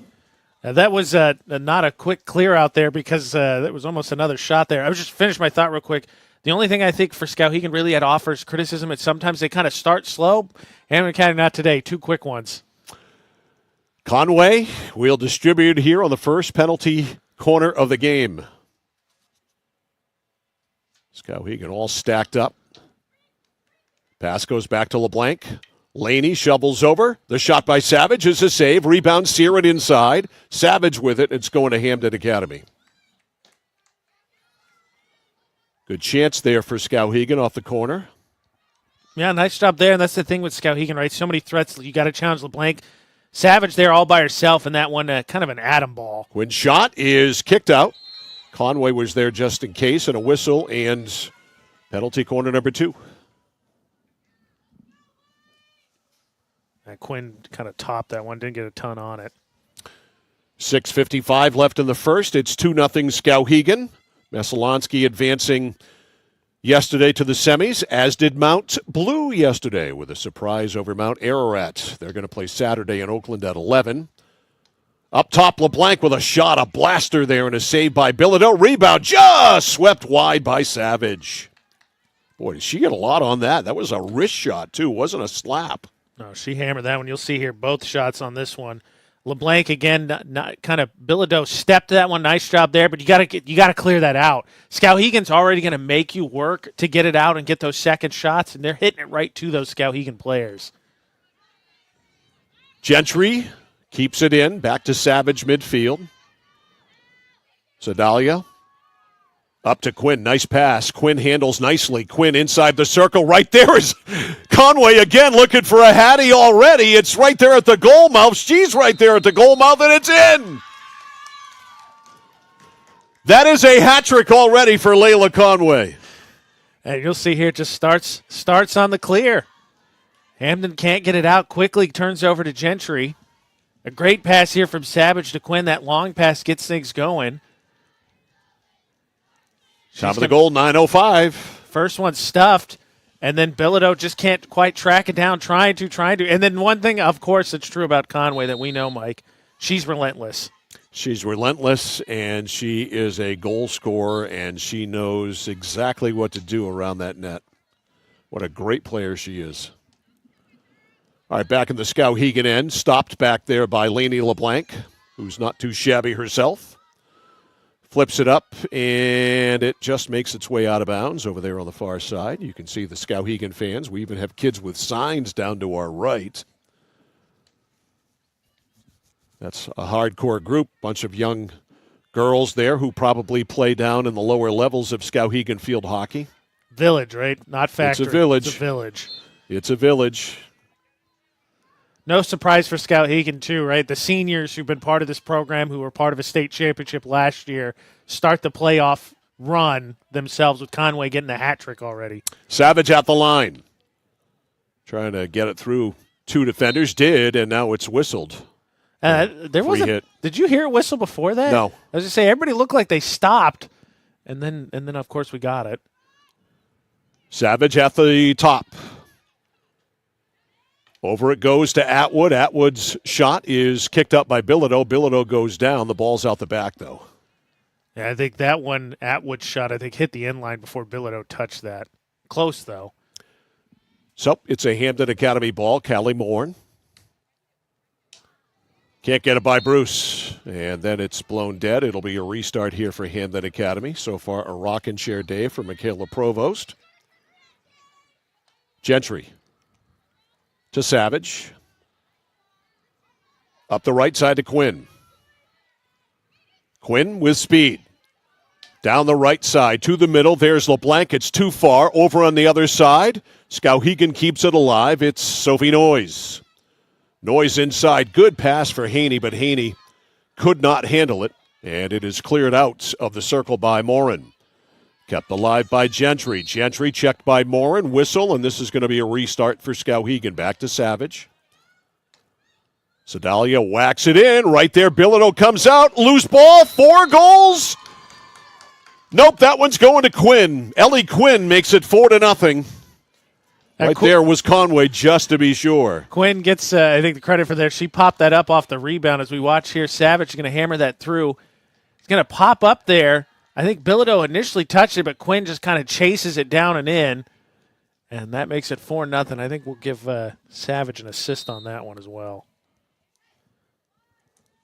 Now that was not a quick clear out there because there was almost another shot there. I was just finish my thought real quick. The only thing I think for Skowhegan really had offers criticism is sometimes they kind of start slow. Hampden Academy not today. 2 quick ones. Conway will distribute here on the first penalty corner of the game. Skowhegan all stacked up. Pass goes back to LeBlanc. Laney shovels over. The shot by Savage is a save. Rebound, sear it inside. Savage with it. It's going to Hampden Academy. Good chance there for Skowhegan off the corner. Yeah, nice job there. And that's the thing with Skowhegan, right? So many threats. You got to challenge LeBlanc. Savage there all by herself, and that one kind of an atom ball. Quinn's shot is kicked out. Conway was there just in case, and a whistle, and penalty corner number 2. And Quinn kind of topped that one, didn't get a ton on it. 6:55 left in the first. It's 2-0 Skowhegan. Messalonsky advancing yesterday to the semis, as did Mount Blue yesterday with a surprise over Mount Ararat. They're going to play Saturday in Oakland at 11. Up top, LeBlanc with a shot, a blaster there, and a save by Bilodeau. Rebound just swept wide by Savage. Boy, did she get a lot on that. That was a wrist shot, too. It wasn't a slap. No, she hammered that one. You'll see here both shots on this one. LeBlanc again, not kind of Bilodeau stepped that one. Nice job there, but you got to clear that out. Skowhegan's already going to make you work to get it out and get those second shots, and they're hitting it right to those Skowhegan players. Gentry keeps it in, back to Savage midfield. Sedalia up to Quinn, nice pass. Quinn handles nicely. Quinn inside the circle. Right there is Conway again looking for a Hattie already. It's right there at the goal mouth. She's right there at the goal mouth, and it's in. That is a hat trick already for Layla Conway. And you'll see here it just starts on the clear. Hampden can't get it out quickly, turns over to Gentry. A great pass here from Savage to Quinn. That long pass gets things going. Top of the goal, 9:05. First one stuffed, and then Bilodeau just can't quite track it down, trying to. And then one thing, of course, that's true about Conway that we know, Mike, she's relentless. She's relentless, and she is a goal scorer, and she knows exactly what to do around that net. What a great player she is. All right, back in the Skowhegan end, stopped back there by Lainey LeBlanc, who's not too shabby herself. Flips it up, and it just makes its way out of bounds over there on the far side. You can see the Skowhegan fans. We even have kids with signs down to our right. That's a hardcore group, bunch of young girls there who probably play down in the lower levels of Skowhegan field hockey. Village, right? Not factory. It's a village. It's a village. It's a village. No surprise for Skowhegan, too, right? The seniors who've been part of this program, who were part of a state championship last year, start the playoff run themselves with Conway getting a hat trick already. Savage at the line. Trying to get it through 2 defenders. Did, and now it's whistled. There was hit. Did you hear a whistle before that? No. I was going to say, everybody looked like they stopped, and then of course, we got it. Savage at the top. Over it goes to Atwood. Atwood's shot is kicked up by Bilodeau. Bilodeau goes down. The ball's out the back, though. Yeah, I think that one, Atwood shot, hit the end line before Bilodeau touched that. Close, though. So it's a Hampden Academy ball. Callie Moore. Can't get it by Bruce. And then it's blown dead. It'll be a restart here for Hampden Academy. So far, a rockin' chair day for Michaela Provost. Gentry to Savage. Up the right side to Quinn. Quinn with speed. Down the right side to the middle. There's LeBlanc. It's too far. Over on the other side. Skowhegan keeps it alive. It's Sophie Noyes. Noyes inside. Good pass for Haney, but Haney could not handle it. And it is cleared out of the circle by Morin. Kept alive by Gentry. Gentry checked by Morin. Whistle, and this is going to be a restart for Skowhegan. Back to Savage. Sedalia whacks it in. Right there, Bilodeau comes out. Loose ball. 4 goals. Nope, that one's going to Quinn. Ellie Quinn makes it 4-0. Right there was Conway, just to be sure. Quinn gets, I think, the credit for that. She popped that up off the rebound as we watch here. Savage is going to hammer that through. It's going to pop up there. I think Bilodeau initially touched it, but Quinn just kind of chases it down and in. And that makes it 4-0. I think we'll give Savage an assist on that one as well.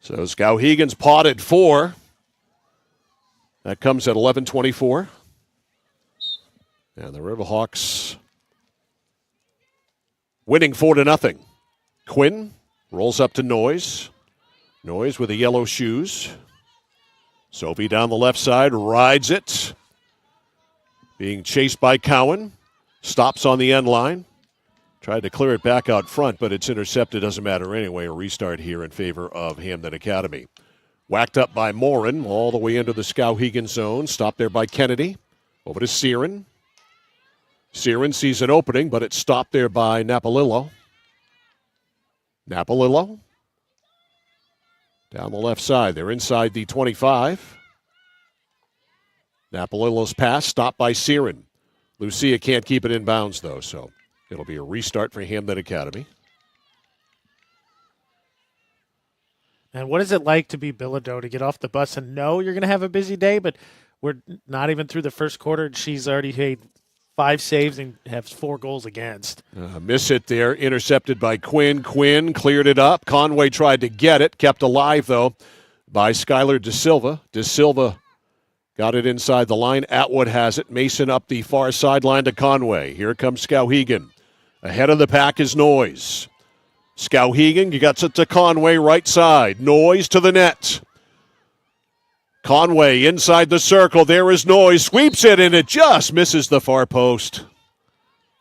So Skowhegan's potted 4. That comes at 11:24. And the Riverhawks winning 4-0. Quinn rolls up to Noyes. Noyes with the yellow shoes. Sophie down the left side, rides it. Being chased by Cowan. Stops on the end line. Tried to clear it back out front, but it's intercepted. Doesn't matter anyway. A restart here in favor of Hampden Academy. Whacked up by Morin all the way into the Skowhegan zone. Stopped there by Kennedy. Over to Siren. Siren sees an opening, but it's stopped there by Napolillo. Napolillo. Down the left side. They're inside the 25. Napolillo's pass stopped by Siren. Lucia can't keep it in bounds, though, so it'll be a restart for Hampden Academy. And what is it like to be Bilodeau, to get off the bus and know you're going to have a busy day, but we're not even through the first quarter, and she's already made 5 saves and has 4 goals against. Miss it there, intercepted by Quinn. Quinn cleared it up. Conway tried to get it, kept alive, though, by Skylar De Silva. De Silva got it inside the line. Atwood has it. Mason up the far sideline to Conway. Here comes Skowhegan. Ahead of the pack is Noyes. Skowhegan gets it to Conway, right side. Noyes to the net. Conway inside the circle. There is Noyes. Sweeps it, and it just misses the far post.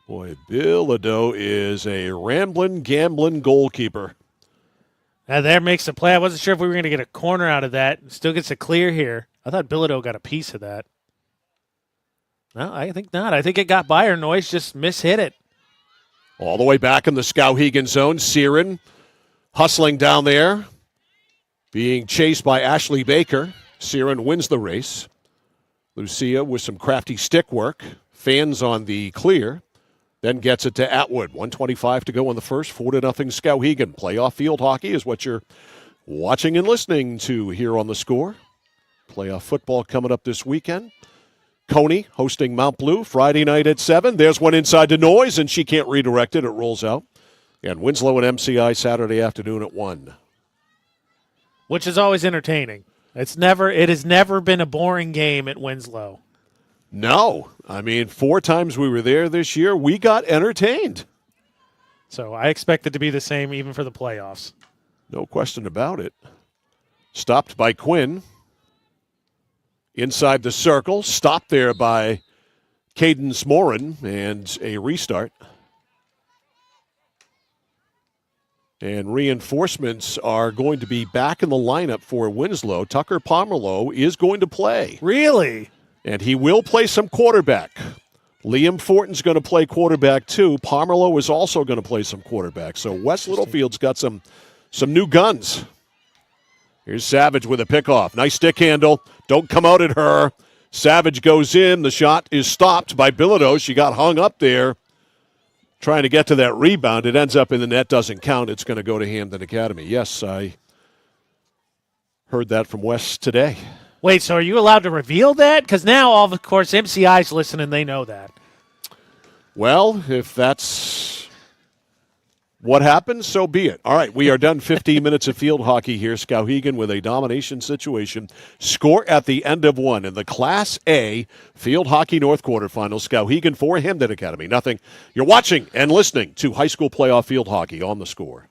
Boy, Bilodeau is a rambling, gambling goalkeeper. Now there makes the play. I wasn't sure if we were going to get a corner out of that. Still gets a clear here. I thought Bilodeau got a piece of that. No, I think not. I think it got by her. Noyes just mishit it. All the way back in the Skowhegan zone. Siren hustling down there. Being chased by Ashley Baker. Siren wins the race. Lucia with some crafty stick work. Fans on the clear. Then gets it to Atwood. 1:25 to go in the first. 4-0 Skowhegan. Playoff field hockey is what you're watching and listening to here on The Score. Playoff football coming up this weekend. Coney hosting Mount Blue Friday night at 7. There's one inside to Noyes, and she can't redirect it. It rolls out. And Winslow and MCI Saturday afternoon at 1. Which is always entertaining. It has never been a boring game at Winslow. No. I mean, 4 times we were there this year, we got entertained. So I expect it to be the same even for the playoffs. No question about it. Stopped by Quinn. Inside the circle, stopped there by Cadence Morin, and a restart. And reinforcements are going to be back in the lineup for Winslow. Tucker Pomerleau is going to play. Really? And he will play some quarterback. Liam Fortin's going to play quarterback too. Pomerleau is also going to play some quarterback. So West Littlefield's got some new guns. Here's Savage with a pickoff. Nice stick handle. Don't come out at her. Savage goes in. The shot is stopped by Bilodeau. She got hung up there trying to get to that rebound. It ends up in the net. Doesn't count. It's going to go to Hampden Academy. Yes, I heard that from Wes today. Wait, so are you allowed to reveal that? Because now, of course, MCI's listening. They know that. Well, if that's what happens, so be it. All right, we are done. 15 minutes of field hockey here. Skowhegan with a domination situation. Score at the end of 1 in the Class A Field Hockey North quarterfinals. Skowhegan 4, Hampden Academy 0. You're watching and listening to high school playoff field hockey on The Score.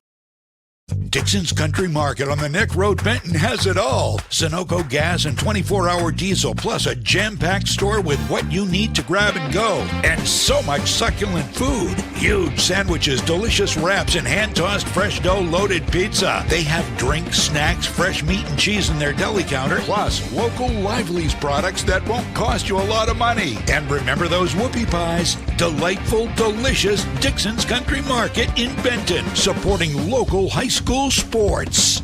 Dixon's Country Market on the Neck Road, Benton has it all. Sunoco gas and 24-hour diesel, plus a jam-packed store with what you need to grab and go. And so much succulent food. Huge sandwiches, delicious wraps, and hand-tossed fresh dough-loaded pizza. They have drinks, snacks, fresh meat and cheese in their deli counter, plus local Lively's products that won't cost you a lot of money. And remember those whoopie pies? Delightful, delicious Dixon's Country Market in Benton, supporting local high school sports.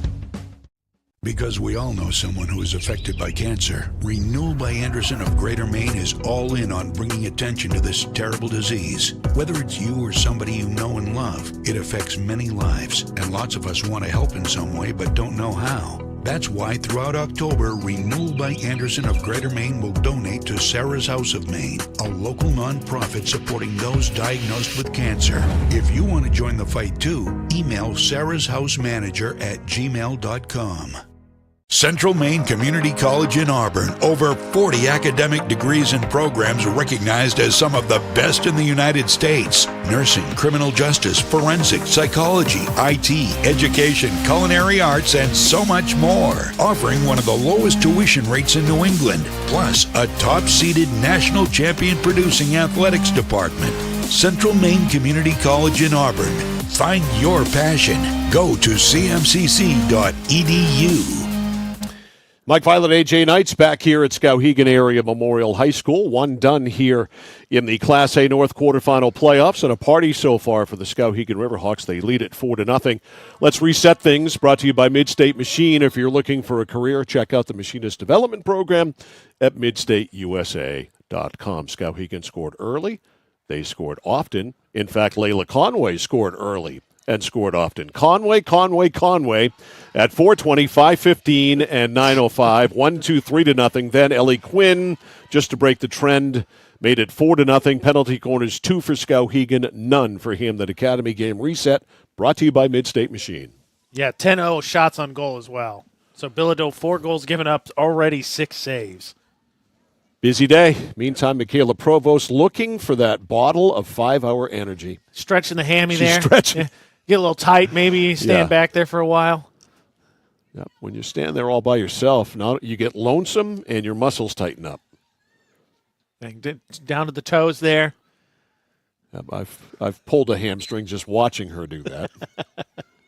Because we all know someone who is affected by cancer, Renewal by Anderson of Greater Maine is all in on bringing attention to this terrible disease. Whether it's you or somebody you know and love, it affects many lives, and lots of us want to help in some way but don't know how. That's why throughout October, Renewal by Anderson of Greater Maine will donate to Sarah's House of Maine, a local nonprofit supporting those diagnosed with cancer. If you want to join the fight too, email sarahshousemanager@gmail.com. Central Maine Community College in Auburn. Over 40 academic degrees and programs recognized as some of the best in the United States. Nursing, criminal justice, forensic, psychology, IT, education, culinary arts, and so much more. Offering one of the lowest tuition rates in New England. Plus, a top-seeded national champion producing athletics department. Central Maine Community College in Auburn. Find your passion. Go to cmcc.edu. Mike Violet, AJ Knights back here at Skowhegan Area Memorial High School. One done here in the Class A North quarterfinal playoffs, and a party so far for the Skowhegan Riverhawks. They lead it 4-0. Let's reset things. Brought to you by Midstate Machine. If you're looking for a career, check out the Machinist Development Program at midstateusa.com. Skowhegan scored early. They scored often. In fact, Layla Conway scored early and scored often. Conway at 4:20, 5:15, and 9:05. 1-2, 3-0. Then Ellie Quinn, just to break the trend, made it 4-0. Penalty corners 2 for Skowhegan, none for Hampden Academy. Game reset, brought to you by Midstate Machine. Yeah, 10-0 shots on goal as well. So Bilodeau, 4 goals given up, already 6 saves. Busy day. Meantime, Michaela Provost looking for that bottle of 5-Hour Energy. Stretching the hammy She's there. Stretching. Yeah. Get a little tight, maybe stand back there for a while. Yep. When you stand there all by yourself, now you get lonesome and your muscles tighten up. Down to the toes there. Yep, I've pulled a hamstring just watching her do that.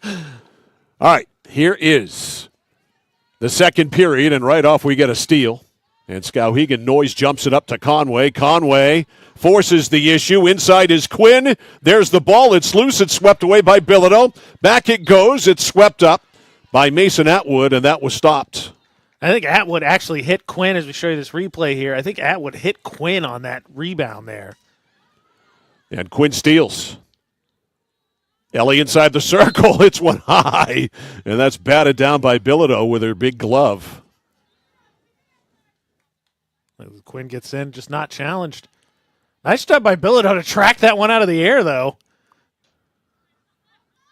All right, here is the second period, and right off we get a steal. And Skowhegan Noyes jumps it up to Conway. Conway forces the issue. Inside is Quinn. There's the ball. It's loose. It's swept away by Bilodeau. Back it goes. It's swept up by Mason Atwood, and that was stopped. I think Atwood actually hit Quinn as we show you this replay here. I think Atwood hit Quinn on that rebound there. And Quinn steals. Ellie inside the circle. It's one high, and that's batted down by Bilodeau with her big glove. Quinn gets in, just not challenged. Nice job by Bilodeau to track that one out of the air, though.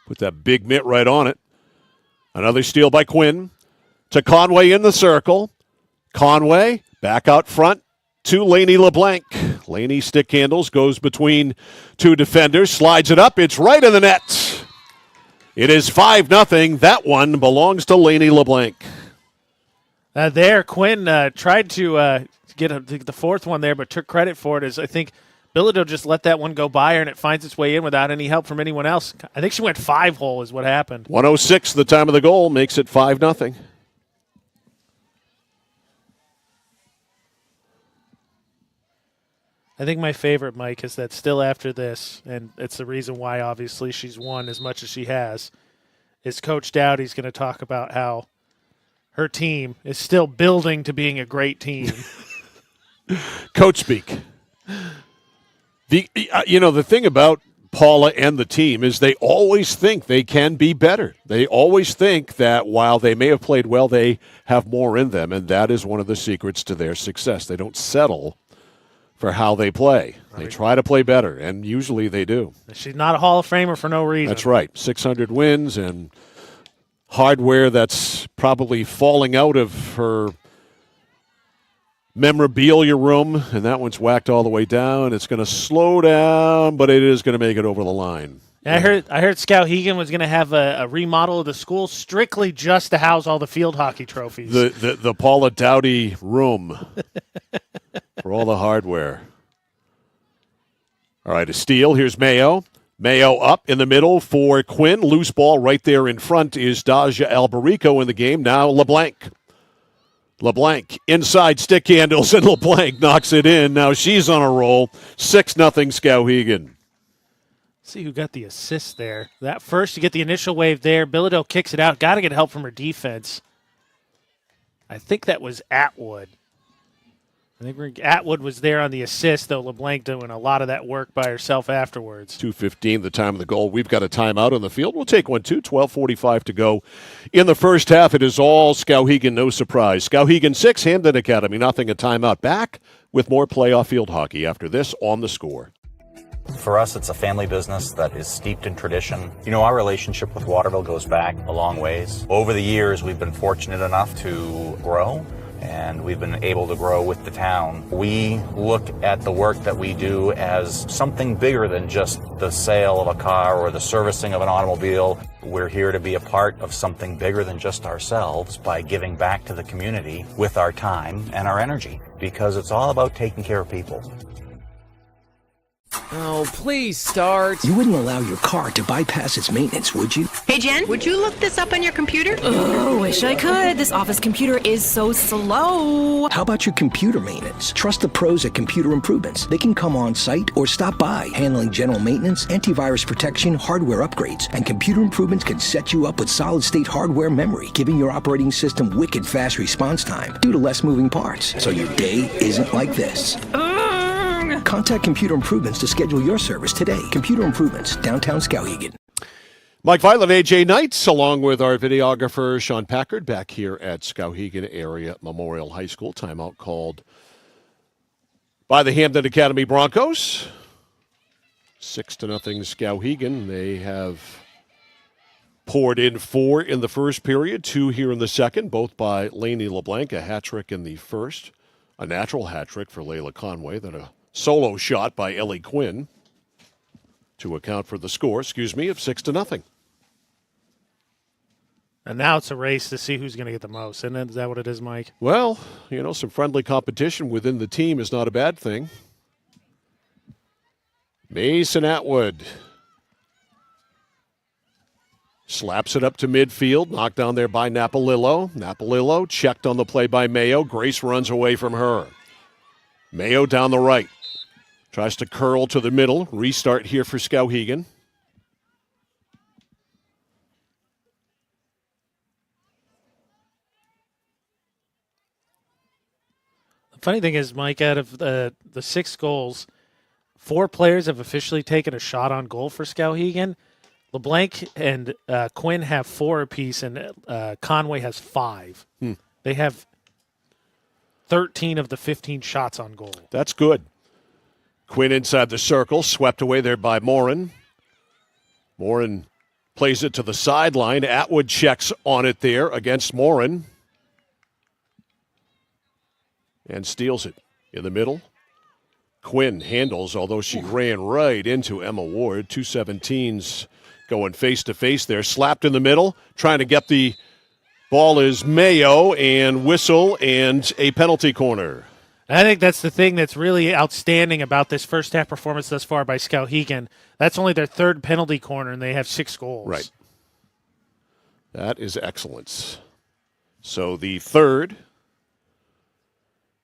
Put that big mitt right on it. Another steal by Quinn to Conway in the circle. Conway back out front to Lainey LeBlanc. Lainey stick handles, goes between 2 defenders, slides it up. It's right in the net. It is 5-0. That one belongs to Lainey LeBlanc. There, Quinn tried to get the fourth one there, but took credit for it as I think Bilodeau just let that one go by her, and it finds its way in without any help from anyone else. I think she went 5-hole is what happened. 1:06, the time of the goal, makes it 5-0. I think my favorite, Mike, is that still after this, and it's the reason why obviously she's won as much as she has, is Coach Dowdy's going to talk about how her team is still building to being a great team. Coach speak. The thing about Paula and the team is they always think they can be better. They always think that while they may have played well, they have more in them, and that is one of the secrets to their success. They don't settle for how they play. They try to play better, and usually they do. She's not a Hall of Famer for no reason. That's right. 600 wins and hardware that's probably falling out of her memorabilia room, and that one's whacked all the way down. It's going to slow down, but it is going to make it over the line. Yeah. I heard Skowhegan was going to have a remodel of the school strictly just to house all the field hockey trophies. The Paula Dowdy room for all the hardware. All right, a steal. Here's Mayo. Mayo up in the middle for Quinn. Loose ball right there in front is Daja Alberico in the game. Now LeBlanc. LeBlanc inside stick handles, and LeBlanc knocks it in. Now she's on a roll. 6-0 Skowhegan. See who got the assist there. That first, you get the initial wave there. Bilodeau kicks it out. Got to get help from her defense. I think that was Atwood. I think Atwood was there on the assist, though LeBlanc doing a lot of that work by herself afterwards. 2:15, the time of the goal. We've got a timeout on the field. We'll take one, too. 12:45 to go. In the first half, it is all Skowhegan, no surprise. Skowhegan 6, Hampden Academy, nothing, a timeout. Back with more playoff field hockey after this on The Score. For us, it's a family business that is steeped in tradition. You know, our relationship with Waterville goes back a long ways. Over the years, we've been fortunate enough to grow, and we've been able to grow with the town. We look at the work that we do as something bigger than just the sale of a car or the servicing of an automobile. We're here to be a part of something bigger than just ourselves by giving back to the community with our time and our energy, because it's all about taking care of people. Oh, please start. You wouldn't allow your car to bypass its maintenance, would you? Hey, Jen, would you look this up on your computer? Oh, wish I could. This office computer is so slow. How about your computer maintenance? Trust the pros at Computer Improvements. They can come on site or stop by, handling general maintenance, antivirus protection, hardware upgrades, and Computer Improvements can set you up with solid-state hardware memory, giving your operating system wicked fast response time due to less moving parts, so your day isn't like this. Contact Computer Improvements to schedule your service today. Computer Improvements, downtown Skowhegan. Mike Violet, AJ Knights, along with our videographer Sean Packard, back here at Skowhegan Area Memorial High School. Timeout called by the Hampden Academy Broncos. 6-0 Skowhegan. They have poured in 4 in the first period, 2 here in the second, both by Lainey LeBlanc, a hat trick in the first, a natural hat trick for Layla Conway, then a solo shot by Ellie Quinn to account for the score, of 6-0. And now it's a race to see who's going to get the most. And is that what it is, Mike? Well, some friendly competition within the team is not a bad thing. Mason Atwood slaps it up to midfield, knocked down there by Napolillo. Napolillo checked on the play by Mayo. Grace runs away from her. Mayo down the right. Tries to curl to the middle. Restart here for Skowhegan. The funny thing is, Mike, out of the 6 goals, 4 players have officially taken a shot on goal for Skowhegan. LeBlanc and Quinn have 4 apiece, and Conway has 5. They have 13 of the 15 shots on goal. That's good. Quinn inside the circle, swept away there by Morin. Morin plays it to the sideline. Atwood checks on it there against Morin. And steals it in the middle. Quinn handles, although she ran right into Emma Ward. 2 17s going face-to-face there. Slapped in the middle, trying to get the ball is Mayo, and whistle and a penalty corner. I think that's the thing that's really outstanding about this first half performance thus far by Skowhegan. That's only their 3rd penalty corner, and they have 6 goals. Right. That is excellence. So the 3rd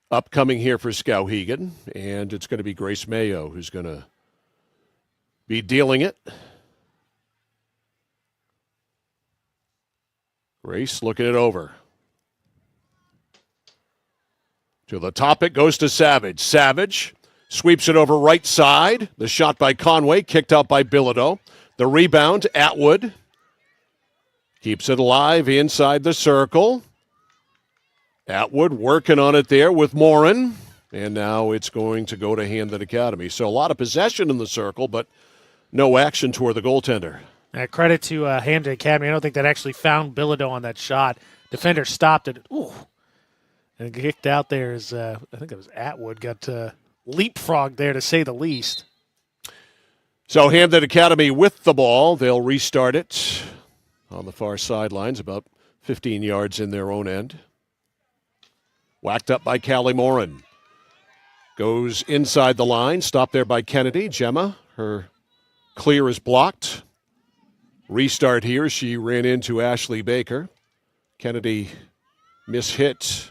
upcoming here for Skowhegan, and it's going to be Grace Mayo who's going to be dealing it. Grace looking it over. To the top it goes to Savage. Savage sweeps it over right side. The shot by Conway, kicked out by Bilodeau. The rebound, Atwood. Keeps it alive inside the circle. Atwood working on it there with Morin. And now it's going to go to Hampden Academy. So a lot of possession in the circle, but no action toward the goaltender. Credit to Hampden Academy. I don't think that actually found Bilodeau on that shot. Defender stopped it. Ooh. And kicked out there is, I think it was Atwood, got leapfrogged there to say the least. So Hampden Academy with the ball. They'll restart it on the far sidelines, about 15 yards in their own end. Whacked up by Callie Morin. Goes inside the line, stopped there by Kennedy. Gemma, her clear is blocked. Restart here. She ran into Ashley Baker. Kennedy mishit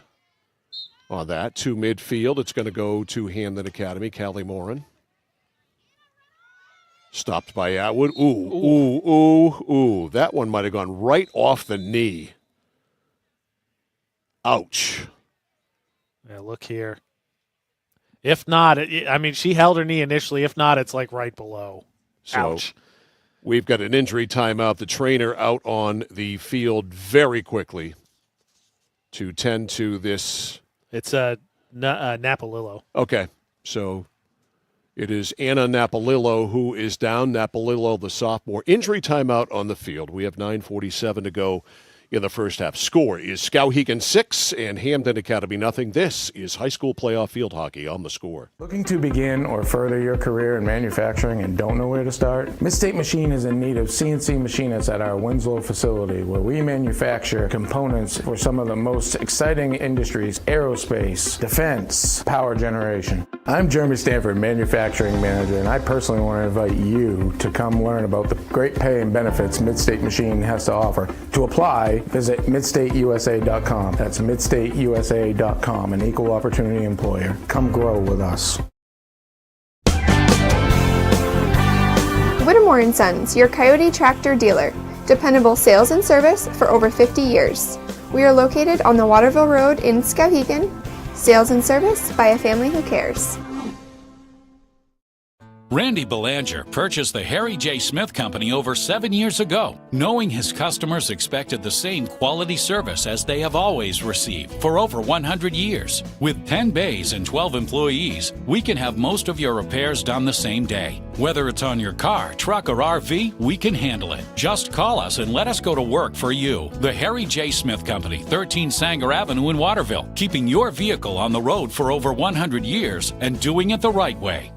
on that to midfield. It's going to go to Hampden Academy. Callie Morin. Stopped by Atwood. Ooh. That one might have gone right off the knee. Ouch. Yeah, look here. If not, she held her knee initially. If not, it's like right below. So ouch. We've got an injury timeout. The trainer out on the field very quickly to tend to this. It's Napolillo. Okay, so it is Anna Napolillo who is down. Napolillo, the sophomore. Injury timeout on the field. We have 9:47 to go in the first half. Score is Skowhegan 6 and Hampden Academy nothing. This is high school playoff field hockey on The Score. Looking to begin or further your career in manufacturing and don't know where to start? Midstate Machine is in need of CNC machinists at our Winslow facility, where we manufacture components for some of the most exciting industries: aerospace, defense, power generation. I'm Jeremy Stanford, Manufacturing Manager, and I personally want to invite you to come learn about the great pay and benefits Midstate Machine has to offer. To apply, visit midstateusa.com. That's midstateusa.com, an equal opportunity employer. Come grow with us. Whittemore & Sons, your Coyote tractor dealer. Dependable sales and service for over 50 years. We are located on the Waterville Road in Skowhegan. Sales and service by a family who cares. Randy Belanger purchased the Harry J. Smith Company over 7 years ago, knowing his customers expected the same quality service as they have always received for over 100 years. With 10 bays and 12 employees, we can have most of your repairs done the same day. Whether it's on your car, truck, or RV, we can handle it. Just call us and let us go to work for you. The Harry J. Smith Company, 13 Sanger Avenue in Waterville, keeping your vehicle on the road for over 100 years and doing it the right way.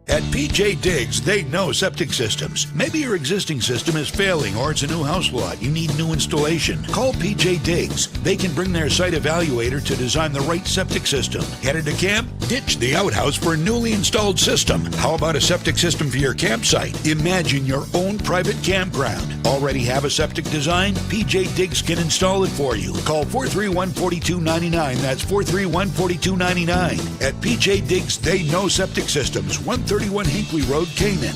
At PJ Diggs, they know septic systems. Maybe your existing system is failing or it's a new house lot. You need new installation. Call PJ Diggs. They can bring their site evaluator to design the right septic system. Headed to camp? Ditch the outhouse for a newly installed system. How about a septic system for your campsite? Imagine your own private campground. Already have a septic design? PJ Diggs can install it for you. Call 431-4299. That's 431-4299. At PJ Diggs, they know septic systems. 131 Hinkley Road, Canaan.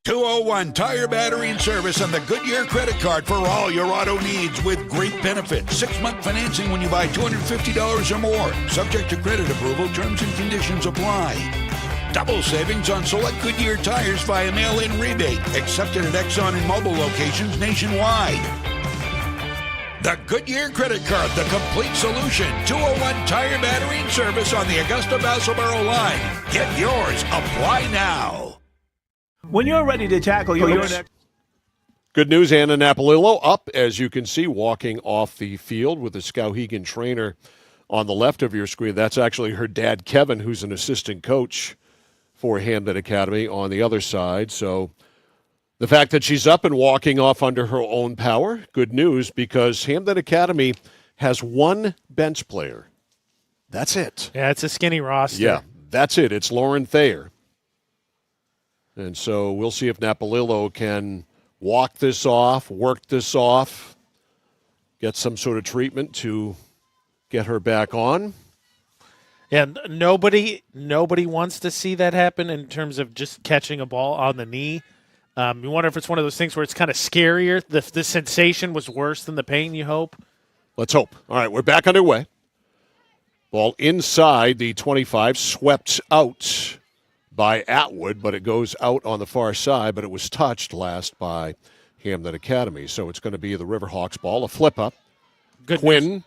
201 Tire, Battery, and Service on the Goodyear credit card for all your auto needs with great benefits. 6-month financing when you buy $250 or more. Subject to credit approval. Terms and conditions apply. Double savings on select Goodyear tires via mail-in rebate. Accepted at Exxon and Mobil locations nationwide. The Goodyear credit card, the complete solution. 201 Tire, Battery, and Service on the Augusta-Vassalboro line. Get yours. Apply now. When you're ready to tackle your next... Good news, Anna Napolillo up, as you can see, walking off the field with the Skowhegan trainer on the left of your screen. That's actually her dad, Kevin, who's an assistant coach for Hampden Academy on the other side. So the fact that she's up and walking off under her own power, good news, because Hampden Academy has one bench player. That's it. Yeah, it's a skinny roster. Yeah, that's it. It's Lauren Thayer. And so we'll see if Napolillo can walk this off, work this off, get some sort of treatment to get her back on. Yeah, nobody wants to see that happen in terms of just catching a ball on the knee. You wonder if it's one of those things where it's kind of scarier. The sensation was worse than the pain, you hope? Let's hope. All right, we're back underway. Ball inside the 25, swept out by Atwood, but it goes out on the far side, but it was touched last by Hampden Academy. So it's going to be the Riverhawks ball, a flip-up. Quinn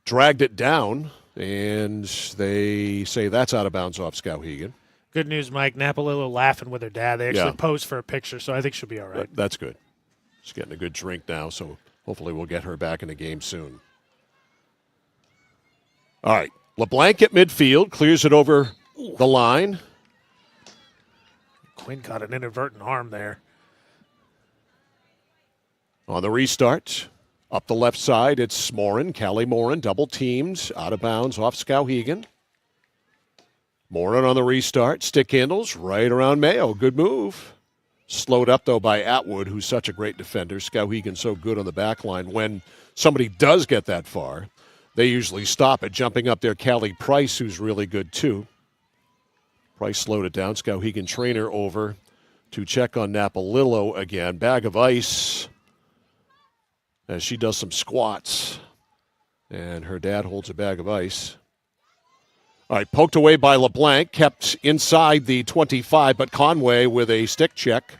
dragged it down, and they say that's out of bounds off Skowhegan. Good news, Mike. Napolillo laughing with her dad. They actually posed for a picture, so I think she'll be all right. That's good. She's getting a good drink now, so hopefully we'll get her back in the game soon. All right. LeBlanc at midfield, clears it over the line. Quinn got an inadvertent arm there. On the restart, up the left side, it's Morin, Callie Morin, double teamed, out of bounds off Skowhegan. Morin on the restart, stick handles right around Mayo. Good move. Slowed up, though, by Atwood, who's such a great defender. Skowhegan's so good on the back line. When somebody does get that far, they usually stop it. Jumping up there, Callie Price, who's really good, too. Price slowed it down. Skowhegan trainer over to check on Napolillo again. Bag of ice as she does some squats. And her dad holds a bag of ice. All right, poked away by LeBlanc, kept inside the 25, but Conway with a stick check.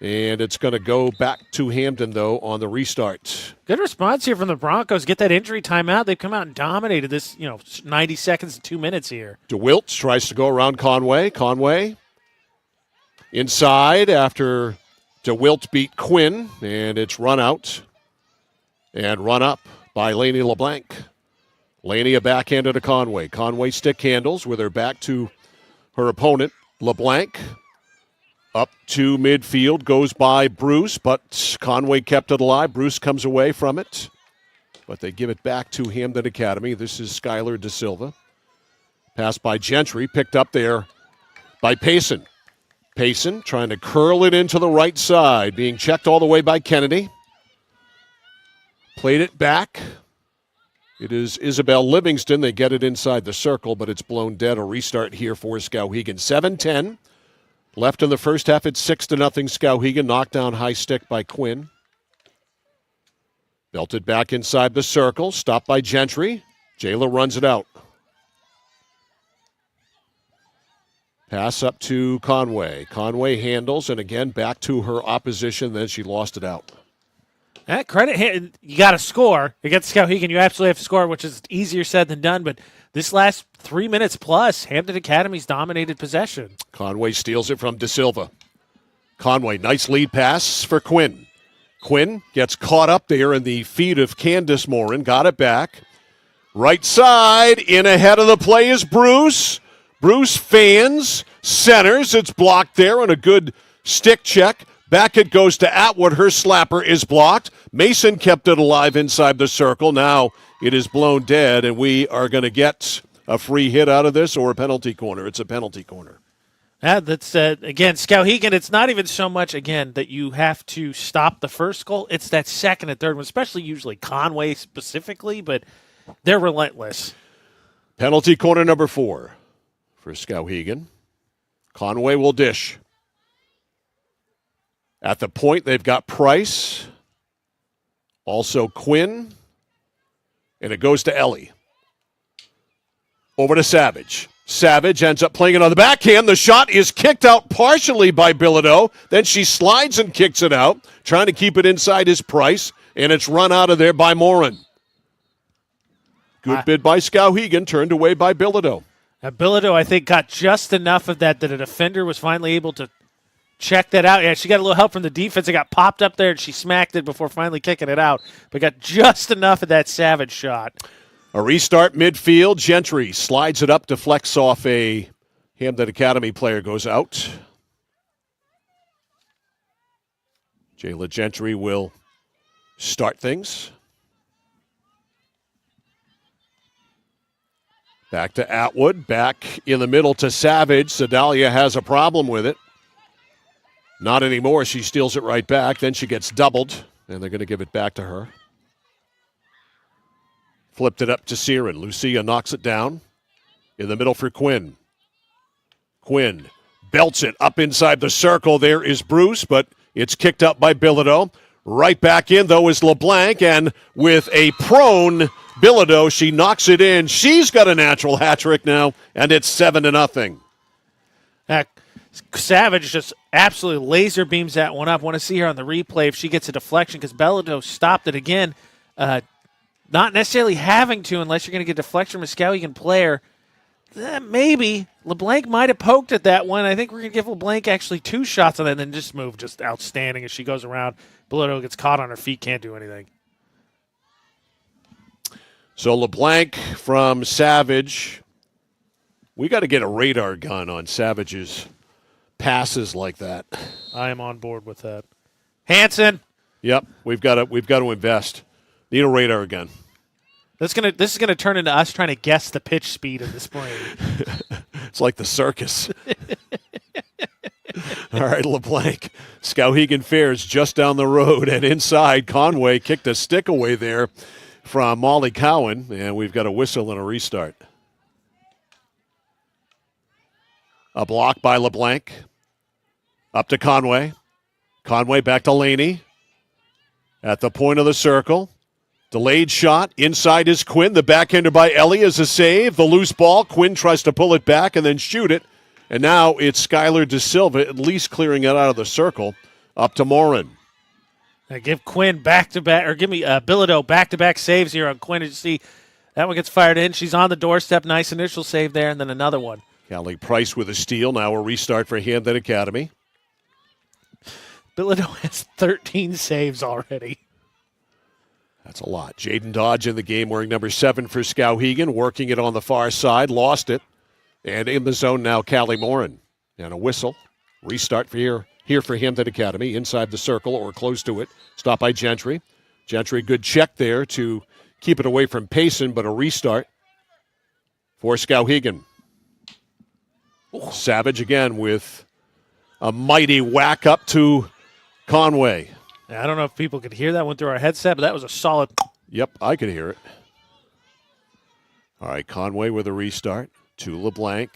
And it's going to go back to Hampden, though, on the restart. Good response here from the Broncos. Get that injury timeout. They've come out and dominated this, 90 seconds and 2 minutes here. DeWilt tries to go around Conway. Conway inside after DeWilt beat Quinn, and it's run out and run up by Lainey LeBlanc. Laney a backhand to Conway. Conway stick handles with her back to her opponent. LeBlanc up to midfield, goes by Bruce, but Conway kept it alive. Bruce comes away from it, but they give it back to Hampden Academy. This is Skylar De Silva. Pass by Gentry, picked up there by Payson. Payson trying to curl it into the right side, being checked all the way by Kennedy. Played it back. It is Isabel Livingston. They get it inside the circle, but it's blown dead. A restart here for Skowhegan. 7-10 left in the first half. It's 6-0 Skowhegan. Knocked down high stick by Quinn. Belted back inside the circle. Stopped by Gentry. Jayla runs it out. Pass up to Conway. Conway handles, and again back to her opposition. Then she lost it out. That credit, you got to score. Against Skowhegan, you absolutely have to score, which is easier said than done. But this last 3 minutes plus, Hampden Academy's dominated possession. Conway steals it from De Silva. Conway, nice lead pass for Quinn. Quinn gets caught up there in the feet of Candace Morin. Got it back. Right side, in ahead of the play is Bruce. Bruce fans, centers. It's blocked there on a good stick check. Back it goes to Atwood. Her slapper is blocked. Mason kept it alive inside the circle. Now it is blown dead, and we are going to get a free hit out of this or a penalty corner. It's a penalty corner. That's again, Skowhegan, it's not even so much, again, that you have to stop the first goal. It's that second and third one, especially usually Conway specifically, but they're relentless. Penalty corner number 4 for Skowhegan. Conway will dish. At the point, they've got Price, also Quinn, and it goes to Ellie. Over to Savage. Savage ends up playing it on the backhand. The shot is kicked out partially by Bilodeau. Then she slides and kicks it out, trying to keep it inside his Price, and it's run out of there by Morin. Good bid by Skowhegan, turned away by Bilodeau. Bilodeau, I think, got just enough of that a defender was finally able to check that out. Yeah, she got a little help from the defense. It got popped up there, and she smacked it before finally kicking it out. But got just enough of that Savage shot. A restart midfield. Gentry slides it up, deflects off a Hampden Academy player, goes out. Jayla Gentry will start things. Back to Atwood, back in the middle to Savage. Sedalia has a problem with it. Not anymore. She steals it right back. Then she gets doubled, and they're going to give it back to her. Flipped it up to Siren. Lucia knocks it down. In the middle for Quinn. Quinn belts it up inside the circle. There is Bruce, but it's kicked up by Bilodeau. Right back in, though, is LeBlanc, and with a prone Bilodeau, she knocks it in. She's got a natural hat trick now, and it's 7-0. Savage just absolutely laser beams that one up. Want to see her on the replay if she gets a deflection because Bilodeau stopped it again. Not necessarily having to unless you're going to get deflection from a Skowhegan player. Maybe. LeBlanc might have poked at that one. I think we're going to give LeBlanc actually 2 shots on that, and then just move just outstanding as she goes around. Bilodeau gets caught on her feet, can't do anything. So LeBlanc from Savage. We got to get a radar gun on Savage's passes like that. I am on board with that. Hanson. Yep, we've got to invest. Need a radar gun. This is gonna turn into us trying to guess the pitch speed of this plane. It's like the circus. All right, LeBlanc. Skowhegan Fair's just down the road, and inside, Conway kicked a stick away there from Molly Cowan, and we've got a whistle and a restart. A block by LeBlanc. Up to Conway. Conway back to Laney. At the point of the circle. Delayed shot. Inside is Quinn. The backhander by Ellie is a save. The loose ball. Quinn tries to pull it back and then shoot it. And now it's Skylar De Silva at least clearing it out of the circle. Up to Morin. Now give Quinn back-to-back, or give me Bilodeau back-to-back saves here on Quinn. As you see, that one gets fired in. She's on the doorstep. Nice initial save there, and then another one. Callie Price with a steal. Now a restart for Hampden Academy. Bilodeau has 13 saves already. That's a lot. Jaden Dodge in the game wearing number 7 for Skowhegan, working it on the far side, lost it. And in the zone now, Callie Morin. And a whistle. Restart for here for Hampden Academy, inside the circle or close to it. Stopped by Gentry. Gentry, good check there to keep it away from Payson, but a restart for Skowhegan. Savage again with a mighty whack up to Conway. I don't know if people could hear that one through our headset, but that was a solid. Yep, I could hear it. All right, Conway with a restart to LeBlanc.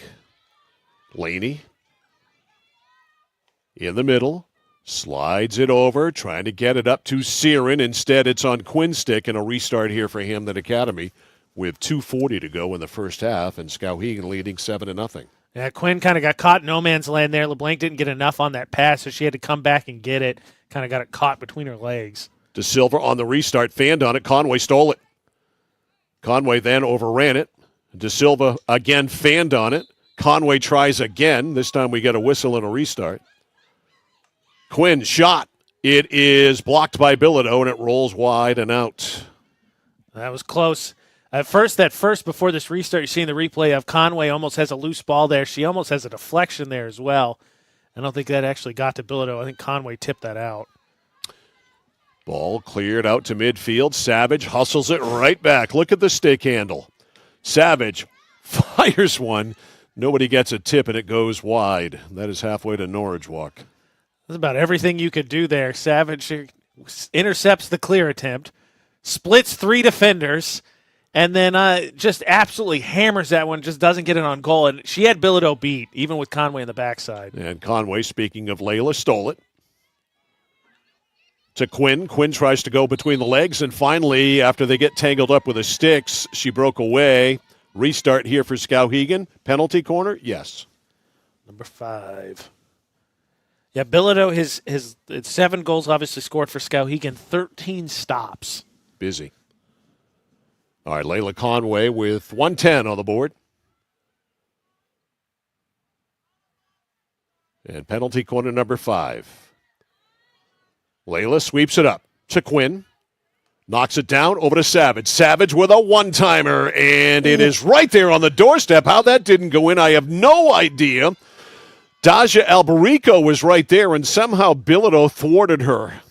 Laney in the middle. Slides it over, trying to get it up to Siren. Instead, it's on Quinn's stick, and a restart here for Hampden Academy with 2:40 to go in the first half, and Skowhegan leading 7-0. Yeah, Quinn kind of got caught in no man's land there. LeBlanc didn't get enough on that pass, so she had to come back and get it. Kind of got it caught between her legs. De Silva on the restart, fanned on it. Conway stole it. Conway then overran it. De Silva again fanned on it. Conway tries again. This time we get a whistle and a restart. Quinn shot. It is blocked by Bilodeau, and it rolls wide and out. That was close. At first, before this restart, you're seeing the replay of Conway almost has a loose ball there. She almost has a deflection there as well. I don't think that actually got to Bilodeau. I think Conway tipped that out. Ball cleared out to midfield. Savage hustles it right back. Look at the stick handle. Savage fires one. Nobody gets a tip, and it goes wide. That is halfway to Norwich Walk. That's about everything you could do there. Savage intercepts the clear attempt, splits 3 defenders, and then just absolutely hammers that one, just doesn't get it on goal. And she had Bilodeau beat, even with Conway in the backside. And Conway, speaking of Layla, stole it to Quinn. Quinn tries to go between the legs, and finally, after they get tangled up with the sticks, she broke away. Restart here for Skowhegan. Penalty corner? Yes. Number 5. Yeah, Bilodeau, his 7 goals obviously scored for Skowhegan, 13 stops. Busy. All right, Layla Conway with 110 on the board. And penalty corner number 5. Layla sweeps it up to Quinn. Knocks it down over to Savage. Savage with a one-timer, and it is right there on the doorstep. How that didn't go in, I have no idea. Daja Alberico was right there, and somehow Bilodeau thwarted her.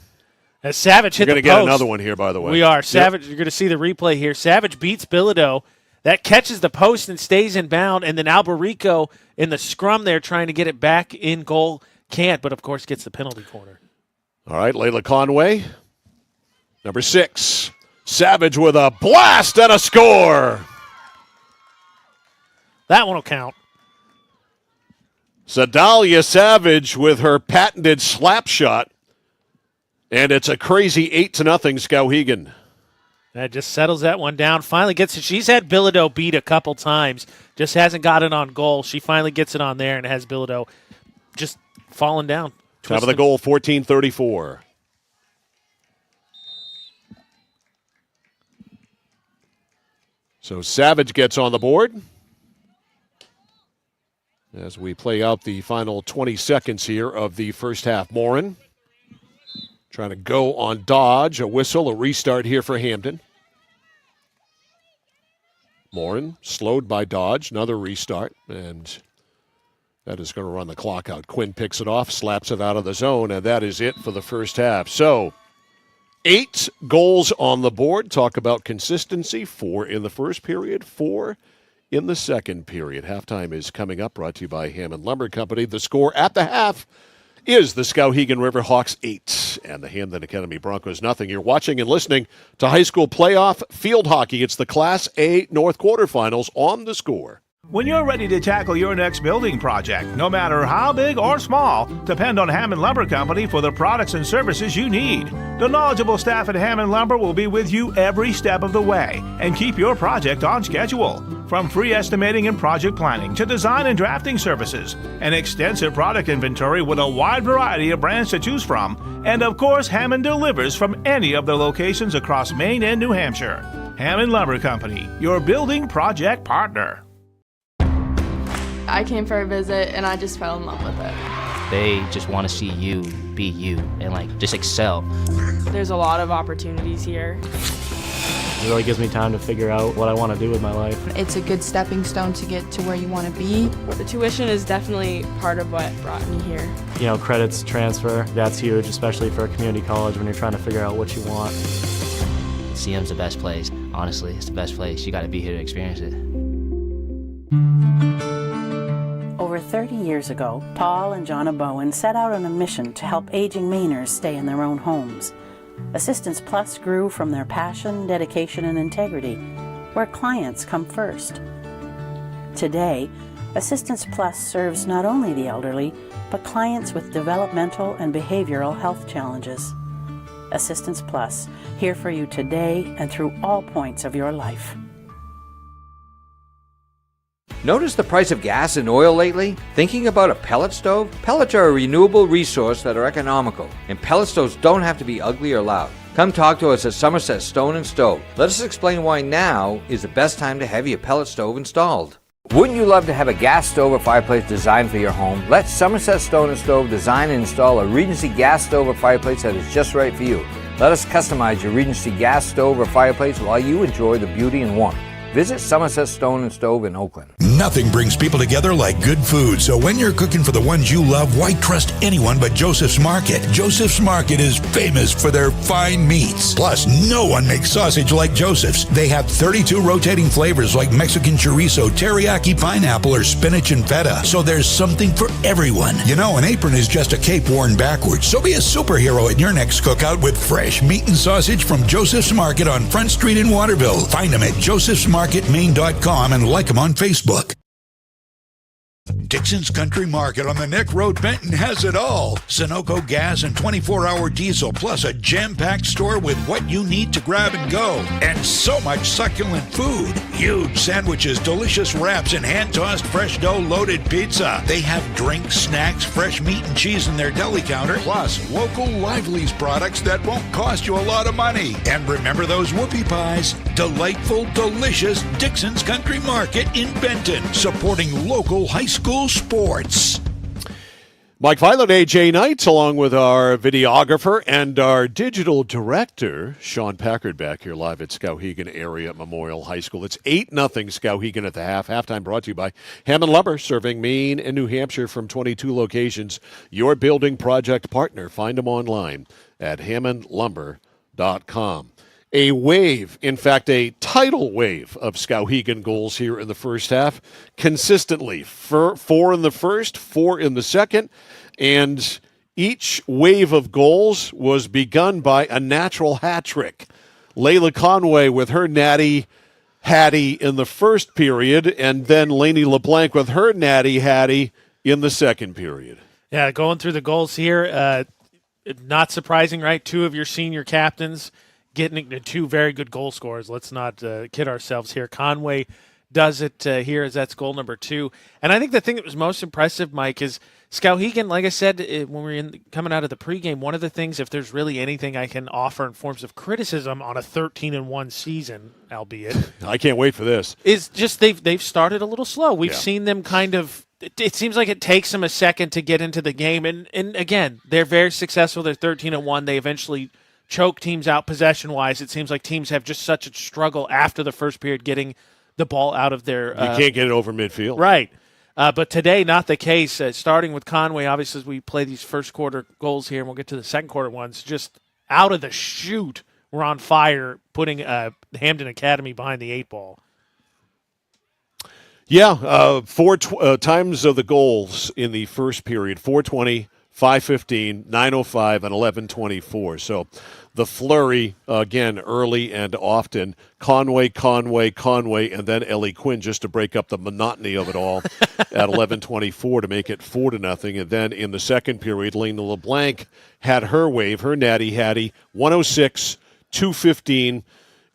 As Savage hit the post. We're going to get another one here, by the way. We are. Savage, You're going to see the replay here. Savage beats Bilodeau. That catches the post and stays in bound, and then Alberico in the scrum there trying to get it back in goal. Can't, but of course gets the penalty corner. All right, Layla Conway. Number 6. Savage with a blast and a score. That one will count. Sedalia Savage with her patented slap shot. And it's a crazy 8-0 Skowhegan. That just settles that one down. Finally gets it. She's had Bilodeau beat a couple times. Just hasn't got it on goal. She finally gets it on there and has Bilodeau just falling down. Top of the goal, 14:34. So Savage gets on the board as we play out the final 20 seconds here of the first half. Morin trying to go on Dodge. A whistle, a restart here for Hampden. Morin slowed by Dodge. Another restart, and that is going to run the clock out. Quinn picks it off, slaps it out of the zone, and that is it for the first half. So 8 goals on the board. Talk about consistency. 4 in the first period, 4 in the second period. Halftime is coming up, brought to you by Hammond Lumber Company. The score at the half is the Skowhegan Riverhawks 8 and the Hampden Academy Broncos nothing. You're watching and listening to high school playoff field hockey. It's the Class A North quarterfinals on The Score. When you're ready to tackle your next building project, no matter how big or small, depend on Hammond Lumber Company for the products and services you need. The knowledgeable staff at Hammond Lumber will be with you every step of the way and keep your project on schedule. From free estimating and project planning to design and drafting services, an extensive product inventory with a wide variety of brands to choose from, and of course, Hammond delivers from any of the locations across Maine and New Hampshire. Hammond Lumber Company, your building project partner. I came for a visit and I just fell in love with it. They just want to see you be you and just excel. There's a lot of opportunities here. It really gives me time to figure out what I want to do with my life. It's a good stepping stone to get to where you want to be. The tuition is definitely part of what brought me here. Credits transfer, that's huge, especially for a community college when you're trying to figure out what you want. CM's the best place. Honestly, it's the best place. You got to be here to experience it. Over 30 years ago, Paul and Jonna Bowen set out on a mission to help aging Mainers stay in their own homes. Assistance Plus grew from their passion, dedication, and integrity, where clients come first. Today, Assistance Plus serves not only the elderly, but clients with developmental and behavioral health challenges. Assistance Plus, here for you today and through all points of your life. Notice the price of gas and oil lately? Thinking about a pellet stove? Pellets are a renewable resource that are economical, and pellet stoves don't have to be ugly or loud. Come talk to us at Somerset Stone and Stove. Let us explain why now is the best time to have your pellet stove installed. Wouldn't you love to have a gas stove or fireplace designed for your home? Let Somerset Stone and Stove design and install a Regency gas stove or fireplace that is just right for you. Let us customize your Regency gas stove or fireplace while you enjoy the beauty and warmth. Visit Somerset Stone and Stove in Oakland. Nothing brings people together like good food. So when you're cooking for the ones you love, why trust anyone but Joseph's Market? Joseph's Market is famous for their fine meats. Plus, no one makes sausage like Joseph's. They have 32 rotating flavors like Mexican chorizo, teriyaki pineapple, or spinach and feta. So there's something for everyone. You know, an apron is just a cape worn backwards. So be a superhero at your next cookout with fresh meat and sausage from Joseph's Market on Front Street in Waterville. Find them at josephsmarketmaine.com and like them on Facebook. Dixon's Country Market on the Neck Road, Benton has it all. Sunoco gas and 24-hour diesel, plus a jam-packed store with what you need to grab and go. And so much succulent food. Huge sandwiches, delicious wraps, and hand-tossed fresh dough-loaded pizza. They have drinks, snacks, fresh meat and cheese in their deli counter, plus local Lively's products that won't cost you a lot of money. And remember those whoopie pies? Delightful, delicious Dixon's Country Market in Benton, supporting local high school sports. Mike Violet, AJ Knight, along with our videographer and our digital director, Sean Packard, back here live at Skowhegan Area Memorial High School. It's 8-0 Skowhegan at the half. Halftime brought to you by Hampden Lumber, serving Maine and New Hampshire from 22 locations. Your building project partner. Find them online at hammondlumber.com. A wave, in fact, a tidal wave of Skowhegan goals here in the first half, consistently. 4 in the first, 4 in the second, and each wave of goals was begun by a natural hat trick. Layla Conway with her natty hattie in the first period, and then Lainey LeBlanc with her natty hattie in the second period. Yeah, going through the goals here, not surprising, right? 2 of your senior captains getting to 2 very good goal scorers. Let's not kid ourselves here. Conway does it here as that's goal number 2. And I think the thing that was most impressive, Mike, is Skowhegan, like I said, when we were coming out of the pregame, one of the things, if there's really anything I can offer in forms of criticism on a 13-1 season, albeit. I can't wait for this. Is just they've started a little slow. We've seen them kind of, it seems like it takes them a second to get into the game. And again, they're very successful. They're 13-1. They eventually choke teams out possession-wise. It seems like teams have just such a struggle after the first period getting the ball out of their... you can't get it over midfield. Right. But today, not the case. Starting with Conway, obviously, as we play these first quarter goals here, and we'll get to the second quarter ones, just out of the chute, we're on fire, putting Hampden Academy behind the 8 ball. Yeah, 4 times of the goals in the first period, 4:20, 5:15, 9:05, and 11:24. So the flurry, again, early and often. Conway, and then Ellie Quinn just to break up the monotony of it all at 11:24 to make it 4-0. And then in the second period, Lena LeBlanc had her wave, her natty hattie, 106, 2:15,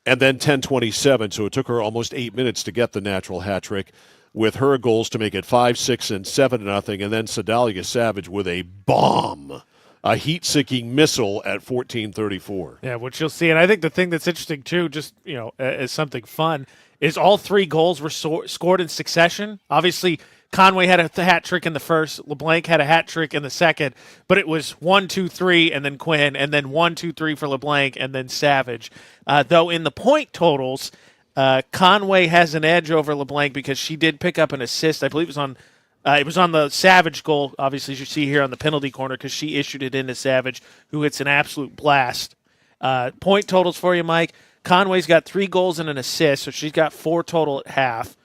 and then 10:27. So it took her almost 8 minutes to get the natural hat trick, with her goals to make it 5, 6, and 7-0, and then Sedalia Savage with a bomb, a heat-seeking missile at 14:34. Yeah, which you'll see. And I think the thing that's interesting, too, just, as something fun, is all 3 goals were scored in succession. Obviously, Conway had a hat trick in the first, LeBlanc had a hat trick in the second, but it was 1, 2, 3, and then Quinn, and then 1, 2, 3 for LeBlanc, and then Savage. Though in the point totals, Conway has an edge over LeBlanc because she did pick up an assist. I believe it was on the Savage goal, obviously, as you see here on the penalty corner, because she issued it into Savage, who hits an absolute blast. Point totals for you, Mike. Conway's got 3 goals and an assist, so she's got 4 total at half.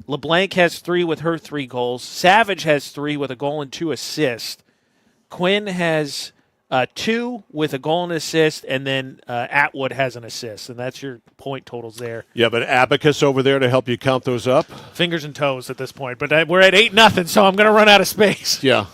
LeBlanc has 3 with her 3 goals. Savage has 3 with a goal and 2 assists. Quinn has 2 with a goal and assist, and then Atwood has an assist, and that's your point totals there. You have an abacus over there to help you count those up? Fingers and toes at this point, but we're at 8-0, so I'm going to run out of space. Yeah,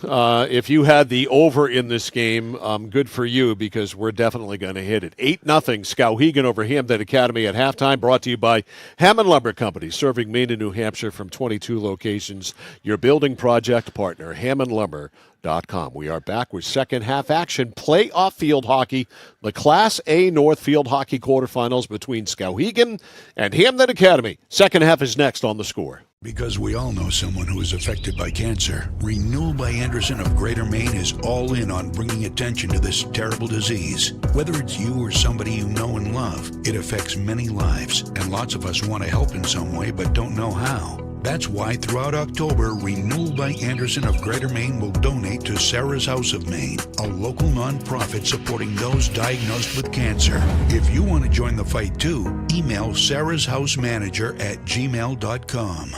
if you had the over in this game, good for you because we're definitely going to hit it. 8-0, Skowhegan over Hampden Academy at halftime, brought to you by Hammond Lumber Company, serving Maine and New Hampshire from 22 locations. Your building project partner, HammondLumber.com. We are back with second half action. Playoff field hockey. The Class A North Field Hockey quarterfinals between Skowhegan and Hampden Academy. Second half is next on The Score. Because we all know someone who is affected by cancer, Renewal by Anderson of Greater Maine is all in on bringing attention to this terrible disease. Whether it's you or somebody you know and love, it affects many lives, and lots of us want to help in some way but don't know how. That's why throughout October, Renewal by Anderson of Greater Maine will donate to Sarah's House of Maine, a local nonprofit supporting those diagnosed with cancer. If you want to join the fight too, email sarahshousemanager@gmail.com.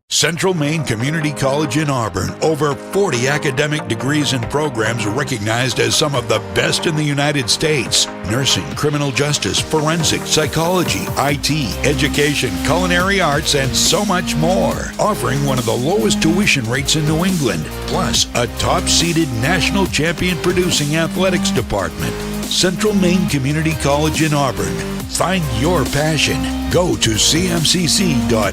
Central Maine Community College in Auburn. Over 40 academic degrees and programs recognized as some of the best in the United States. Nursing, criminal justice, forensic, psychology, IT, education, culinary arts, and so much more. Offering one of the lowest tuition rates in New England. Plus, a top-seeded national champion producing athletics department. Central Maine Community College in Auburn. Find your passion. Go to cmcc.edu.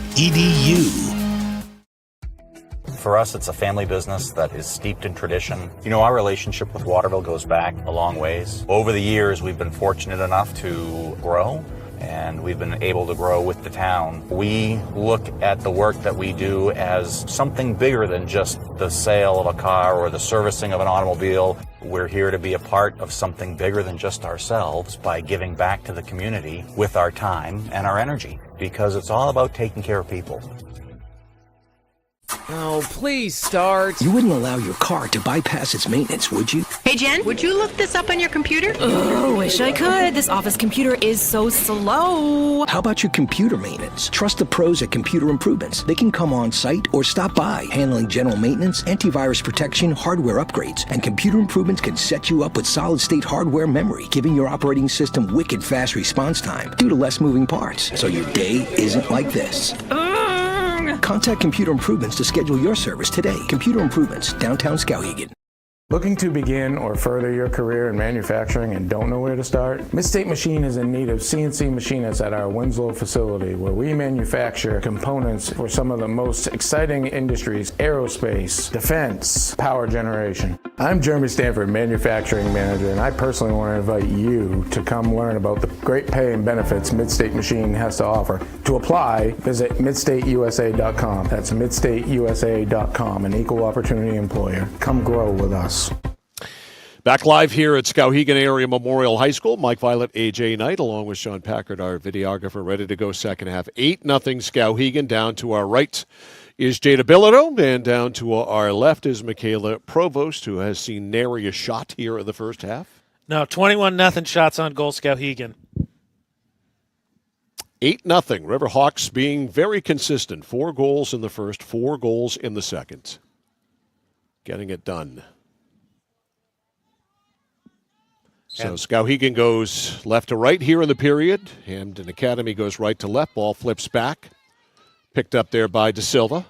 For us, it's a family business that is steeped in tradition. You know, our relationship with Waterville goes back a long ways. Over the years, we've been fortunate enough to grow, and we've been able to grow with the town. We look at the work that we do as something bigger than just the sale of a car or the servicing of an automobile. We're here to be a part of something bigger than just ourselves by giving back to the community with our time and our energy, because it's all about taking care of people. Oh, please start. You wouldn't allow your car to bypass its maintenance, would you? Hey, Jen, would you look this up on your computer? Oh, wish I could. This office computer is so slow. How about your computer maintenance? Trust the pros at Computer Improvements. They can come on site or stop by, handling general maintenance, antivirus protection, hardware upgrades, and Computer Improvements can set you up with solid-state hardware memory, giving your operating system wicked fast response time due to less moving parts, so your day isn't like this. Contact Computer Improvements to schedule your service today. Computer Improvements, downtown Skowhegan. Looking to begin or further your career in manufacturing and don't know where to start? Midstate Machine is in need of CNC machinists at our Winslow facility, where we manufacture components for some of the most exciting industries: aerospace, defense, power generation. I'm Jeremy Stanford, manufacturing manager, and I personally want to invite you to come learn about the great pay and benefits Midstate Machine has to offer. To apply, visit midstateusa.com. That's midstateusa.com, an equal opportunity employer. Come grow with us. Back live here at Skowhegan Area Memorial High School. Mike Violet, AJ Knight, along with Sean Packard, our videographer, ready to go second half. 8-0 Skowhegan. Down to our right is Jada Bilodeau, and down to our left is Michaela Provost, who has seen nary a shot here in the first half. No, 21-0 shots on goal, Skowhegan. 8-0. Riverhawks being very consistent. 4 goals in the first, 4 goals in the second. Getting it done. So Skowhegan goes left to right here in the period. Hampden Academy goes right to left. Ball flips back. Picked up there by De Silva.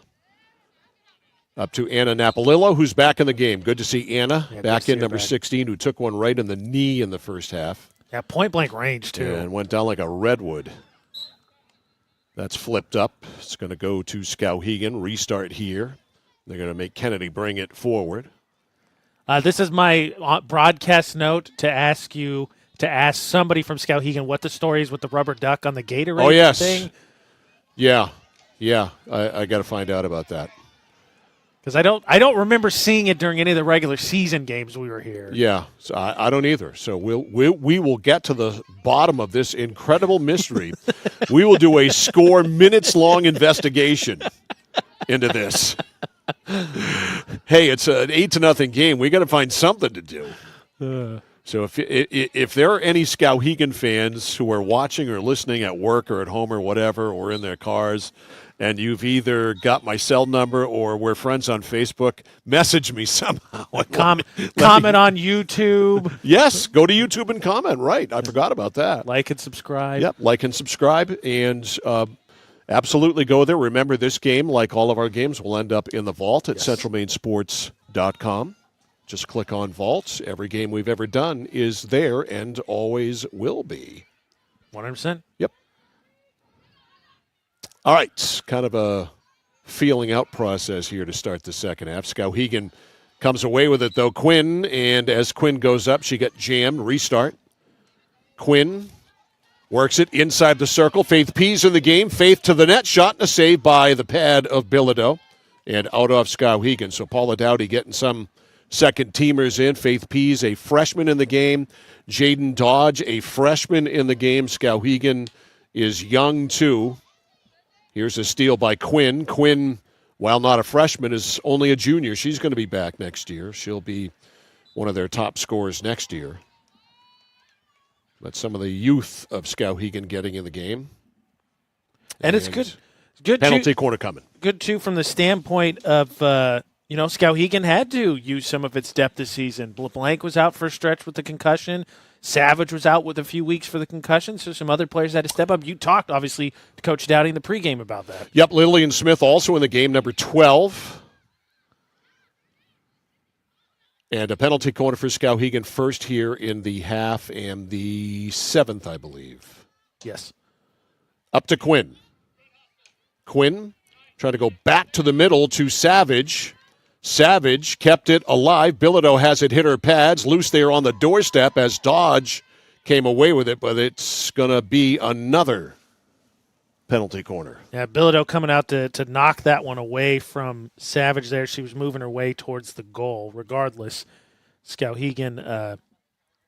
Up to Anna Napolillo, who's back in the game. Good to see Anna back in, number 16, who took one right in the knee in the first half. Yeah, point-blank range, too. And went down like a redwood. That's flipped up. It's going to go to Skowhegan. Restart here. They're going to make Kennedy bring it forward. This is my broadcast note to ask somebody from Skowhegan what the story is with the rubber duck on the Gatorade thing. Yeah. I got to find out about that. Because I don't remember seeing it during any of the regular season games we were here. Yeah, so I don't either. So we will get to the bottom of this incredible mystery. We will do a Score minutes-long investigation into this. Hey, it's an 8-0 game. We got to find something to do. So if there are any Skowhegan fans who are watching or listening at work or at home or whatever, or in their cars, and you've either got my cell number or we're friends on Facebook, message me somehow. Comment on YouTube. Yes, go to YouTube and comment. Right, I forgot about that. Like and subscribe. Yep, like and subscribe, and absolutely go there. Remember, this game, like all of our games, will end up in the vault at centralmainsports.com. Just click on vaults. Every game we've ever done is there and always will be. 100%. Yep. All right, kind of a feeling out process here to start the second half. Skowhegan comes away with it, though. Quinn, and as Quinn goes up, she got jammed. Restart. Quinn works it inside the circle. Faith Pease in the game. Faith to the net. Shot and a save by the pad of Bilodeau. And out off Skowhegan. So Paula Dowdy getting some second-teamers in. Faith Pease, a freshman in the game. Jaden Dodge, a freshman in the game. Skowhegan is young, too. Here's a steal by Quinn. Quinn, while not a freshman, is only a junior. She's going to be back next year. She'll be one of their top scorers next year. But some of the youth of Skowhegan getting in the game. And it's good. Good penalty corner coming. Good, too, from the standpoint of, Skowhegan had to use some of its depth this season. Blank was out for a stretch with the concussion. Savage was out with a few weeks for the concussion, so some other players had to step up. You talked, obviously, to Coach Dowdy in the pregame about that. Yep, Lillian Smith also in the game, number 12. And a penalty corner for Skowhegan first here in the half and the 7th, I believe. Yes. Up to Quinn. Quinn trying to go back to the middle to Savage. Savage kept it alive. Bilodeau has it hit her pads. Loose there on the doorstep as Dodge came away with it, but it's going to be another penalty corner. Yeah, Bilodeau coming out to knock that one away from Savage there. She was moving her way towards the goal. Regardless, Skowhegan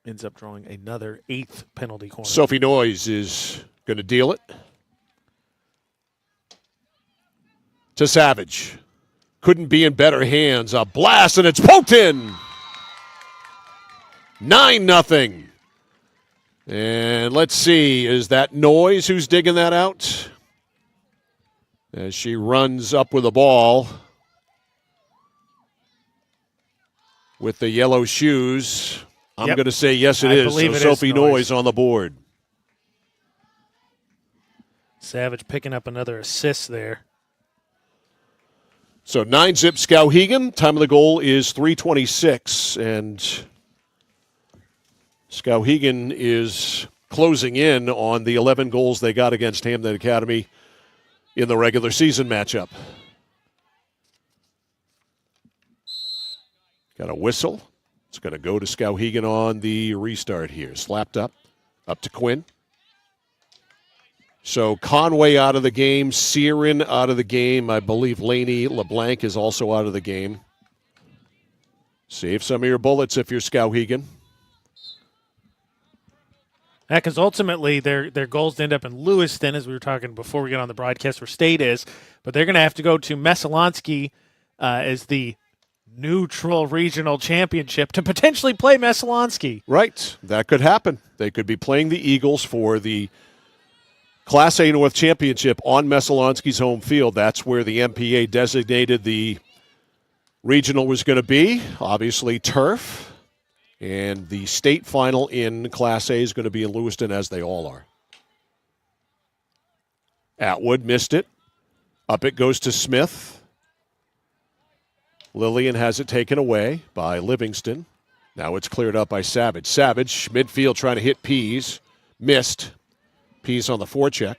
ends up drawing another 8th penalty corner. Sophie Noyes is going to deal it to Savage. Couldn't be in better hands. A blast, and it's poked in. 9-0. And let's see, is that Noyes who's digging that out? As she runs up with the ball with the yellow shoes. I'm going to say yes, it is. So Sophie Noyes on the board. Savage picking up another assist there. So 9-0 Skowhegan. Time of the goal is 3:26, and Skowhegan is closing in on the 11 goals they got against Hampden Academy in the regular season matchup. Got a whistle. It's going to go to Skowhegan on the restart here. Slapped up to Quinn. So Conway out of the game, Searin out of the game. I believe Laney LeBlanc is also out of the game. Save some of your bullets if you're Skowhegan. Yeah, because ultimately their goals end up in Lewiston, as we were talking before we get on the broadcast where State is. But they're going to have to go to Messalonskee as the neutral regional championship to potentially play Messalonskee. Right. That could happen. They could be playing the Eagles for the Class A North Championship on Messalonskee's home field. That's where the MPA designated the regional was going to be. Obviously, turf. And the state final in Class A is going to be in Lewiston, as they all are. Atwood missed it. Up it goes to Smith. Lillian has it taken away by Livingston. Now it's cleared up by Savage. Savage, midfield trying to hit Pease. Missed. Pease on the forecheck.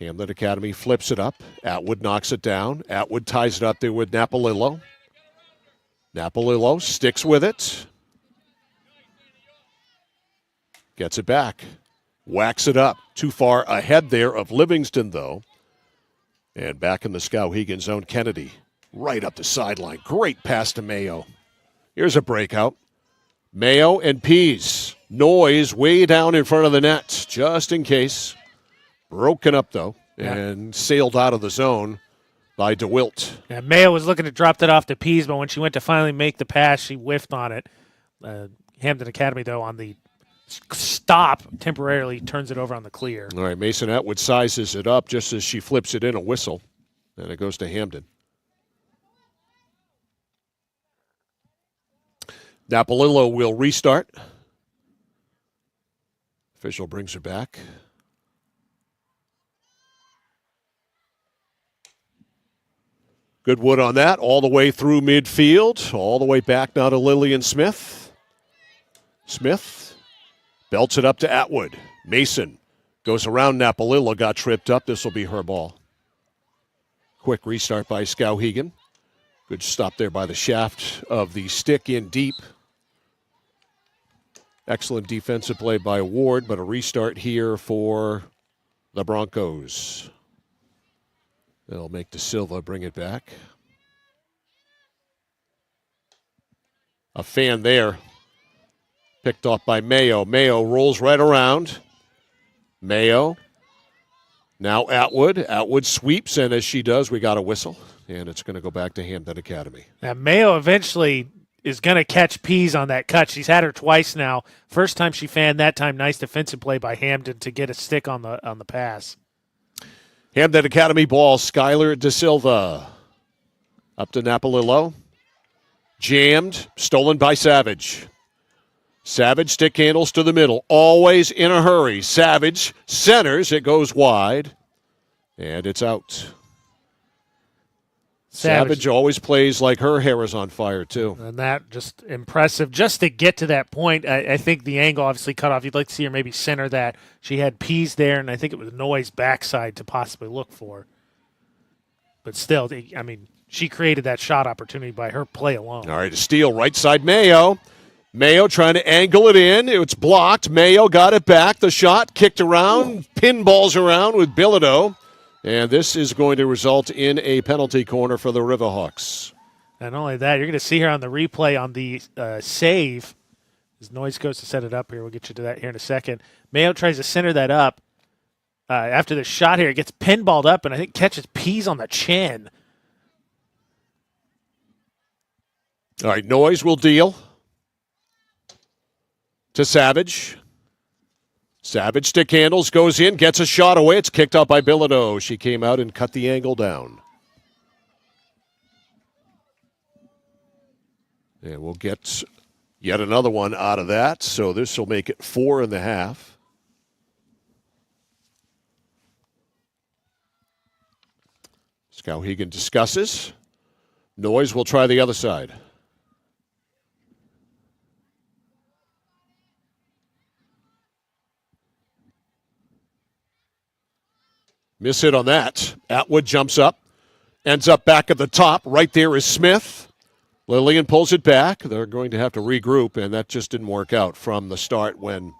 Hamlet Academy flips it up. Atwood knocks it down. Atwood ties it up there with Napolillo. Napolillo sticks with it. Gets it back. Whacks it up. Too far ahead there of Livingston, though. And back in the Skowhegan zone, Kennedy. Right up the sideline. Great pass to Mayo. Here's a breakout. Mayo and Pease. Noise way down in front of the net, just in case. Broken up, though, and sailed out of the zone by DeWilt. Yeah, Mayo was looking to drop that off to Pease, but when she went to finally make the pass, she whiffed on it. Hampden Academy, though, on the stop temporarily, turns it over on the clear. All right, Mason Atwood sizes it up just as she flips it in a whistle, and it goes to Hampden. Napolillo will restart. Official brings her back. Good wood on that, all the way through midfield, all the way back now to Lillian Smith. Smith belts it up to Atwood. Mason goes around Napolillo, got tripped up. This will be her ball. Quick restart by Skowhegan. Good stop there by the shaft of the stick in deep. Excellent defensive play by Ward, but a restart here for the Broncos. They'll make De Silva bring it back. A fan there. Picked off by Mayo. Mayo rolls right around. Mayo. Now Atwood. Atwood sweeps, and as she does, we got a whistle. And it's going to go back to Hampden Academy. Now, Mayo eventually is going to catch Pease on that cut. She's had her twice now. First time she fanned, that time nice defensive play by Hampden to get a stick on the pass. Hampden Academy ball, Skylar De Silva. Up to Napolillo. Jammed, stolen by Savage. Savage stick handles to the middle, always in a hurry. Savage centers, it goes wide, and it's out. Savage always plays like her hair is on fire, too. And that just impressive. Just to get to that point, I think the angle obviously cut off. You'd like to see her maybe center that. She had Pease there, and I think it was Noy's backside to possibly look for. But still, I mean, she created that shot opportunity by her play alone. All right, a steal right side Mayo. Mayo trying to angle it in. It's blocked. Mayo got it back. The shot kicked around, pinballs around with Bilodeau. And this is going to result in a penalty corner for the Riverhawks. Not only that, you're going to see here on the replay on the save, as Noyes goes to set it up here. We'll get you to that here in a second. Mayo tries to center that up. After the shot here, it gets pinballed up, and I think catches Pease on the chin. All right, Noyes will deal to Savage. Savage stick handles, goes in, gets a shot away. It's kicked out by Bilodeau. She came out and cut the angle down. And we'll get yet another one out of that. So this will make it 4.5. Skowhegan discusses. Noyes will try the other side. Miss hit on that. Atwood jumps up, ends up back at the top. Right there is Smith. Lillian pulls it back. They're going to have to regroup, and that just didn't work out from the start when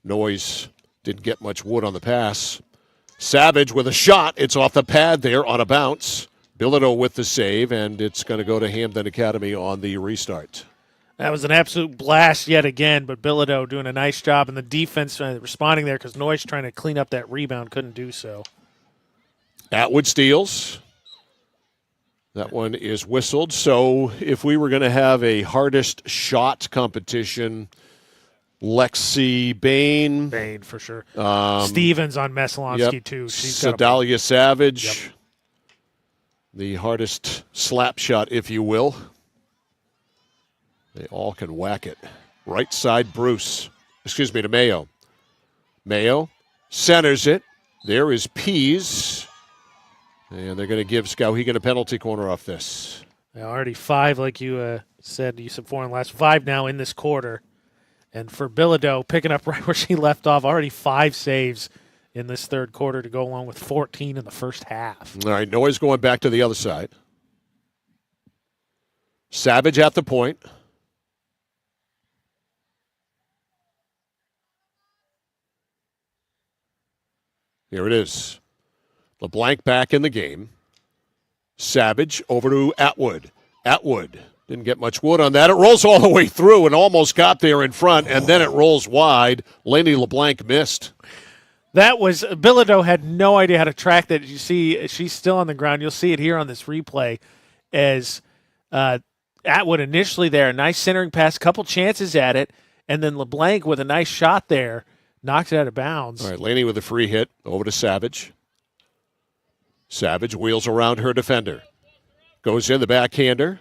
Noyes didn't get much wood on the pass. Savage with a shot. It's off the pad there on a bounce. Bilodeau with the save, and it's going to go to Hampden Academy on the restart. That was an absolute blast yet again, but Bilodeau doing a nice job, and the defense responding there because Noyes trying to clean up that rebound, couldn't do so. Atwood steals. That one is whistled. So if we were going to have a hardest shot competition, Lexi Bain. Bain, for sure. Stevens on Mesalonsky, too. Sedalia Savage. Yep. The hardest slap shot, if you will. They all can whack it. Right side, Bruce. Excuse me, to Mayo. Mayo centers it. There is Pease. And they're going to give Skowhegan a penalty corner off this. Already 5, like you said. You said 4 in the last 5 now in this quarter. And for Bilodeau, picking up right where she left off, already 5 saves in this third quarter to go along with 14 in the first half. All right, Noyes going back to the other side. Savage at the point. Here it is. LeBlanc back in the game. Savage over to Atwood. Atwood didn't get much wood on that. It rolls all the way through and almost got there in front, and then it rolls wide. Lainey LeBlanc missed. That was, Bilodeau had no idea how to track that. You see, she's still on the ground. You'll see it here on this replay as Atwood initially there. A nice centering pass, couple chances at it, And then LeBlanc with a nice shot there, knocked it out of bounds. All right, Laney with a free hit over to Savage. Savage wheels around her defender. Goes in, the backhander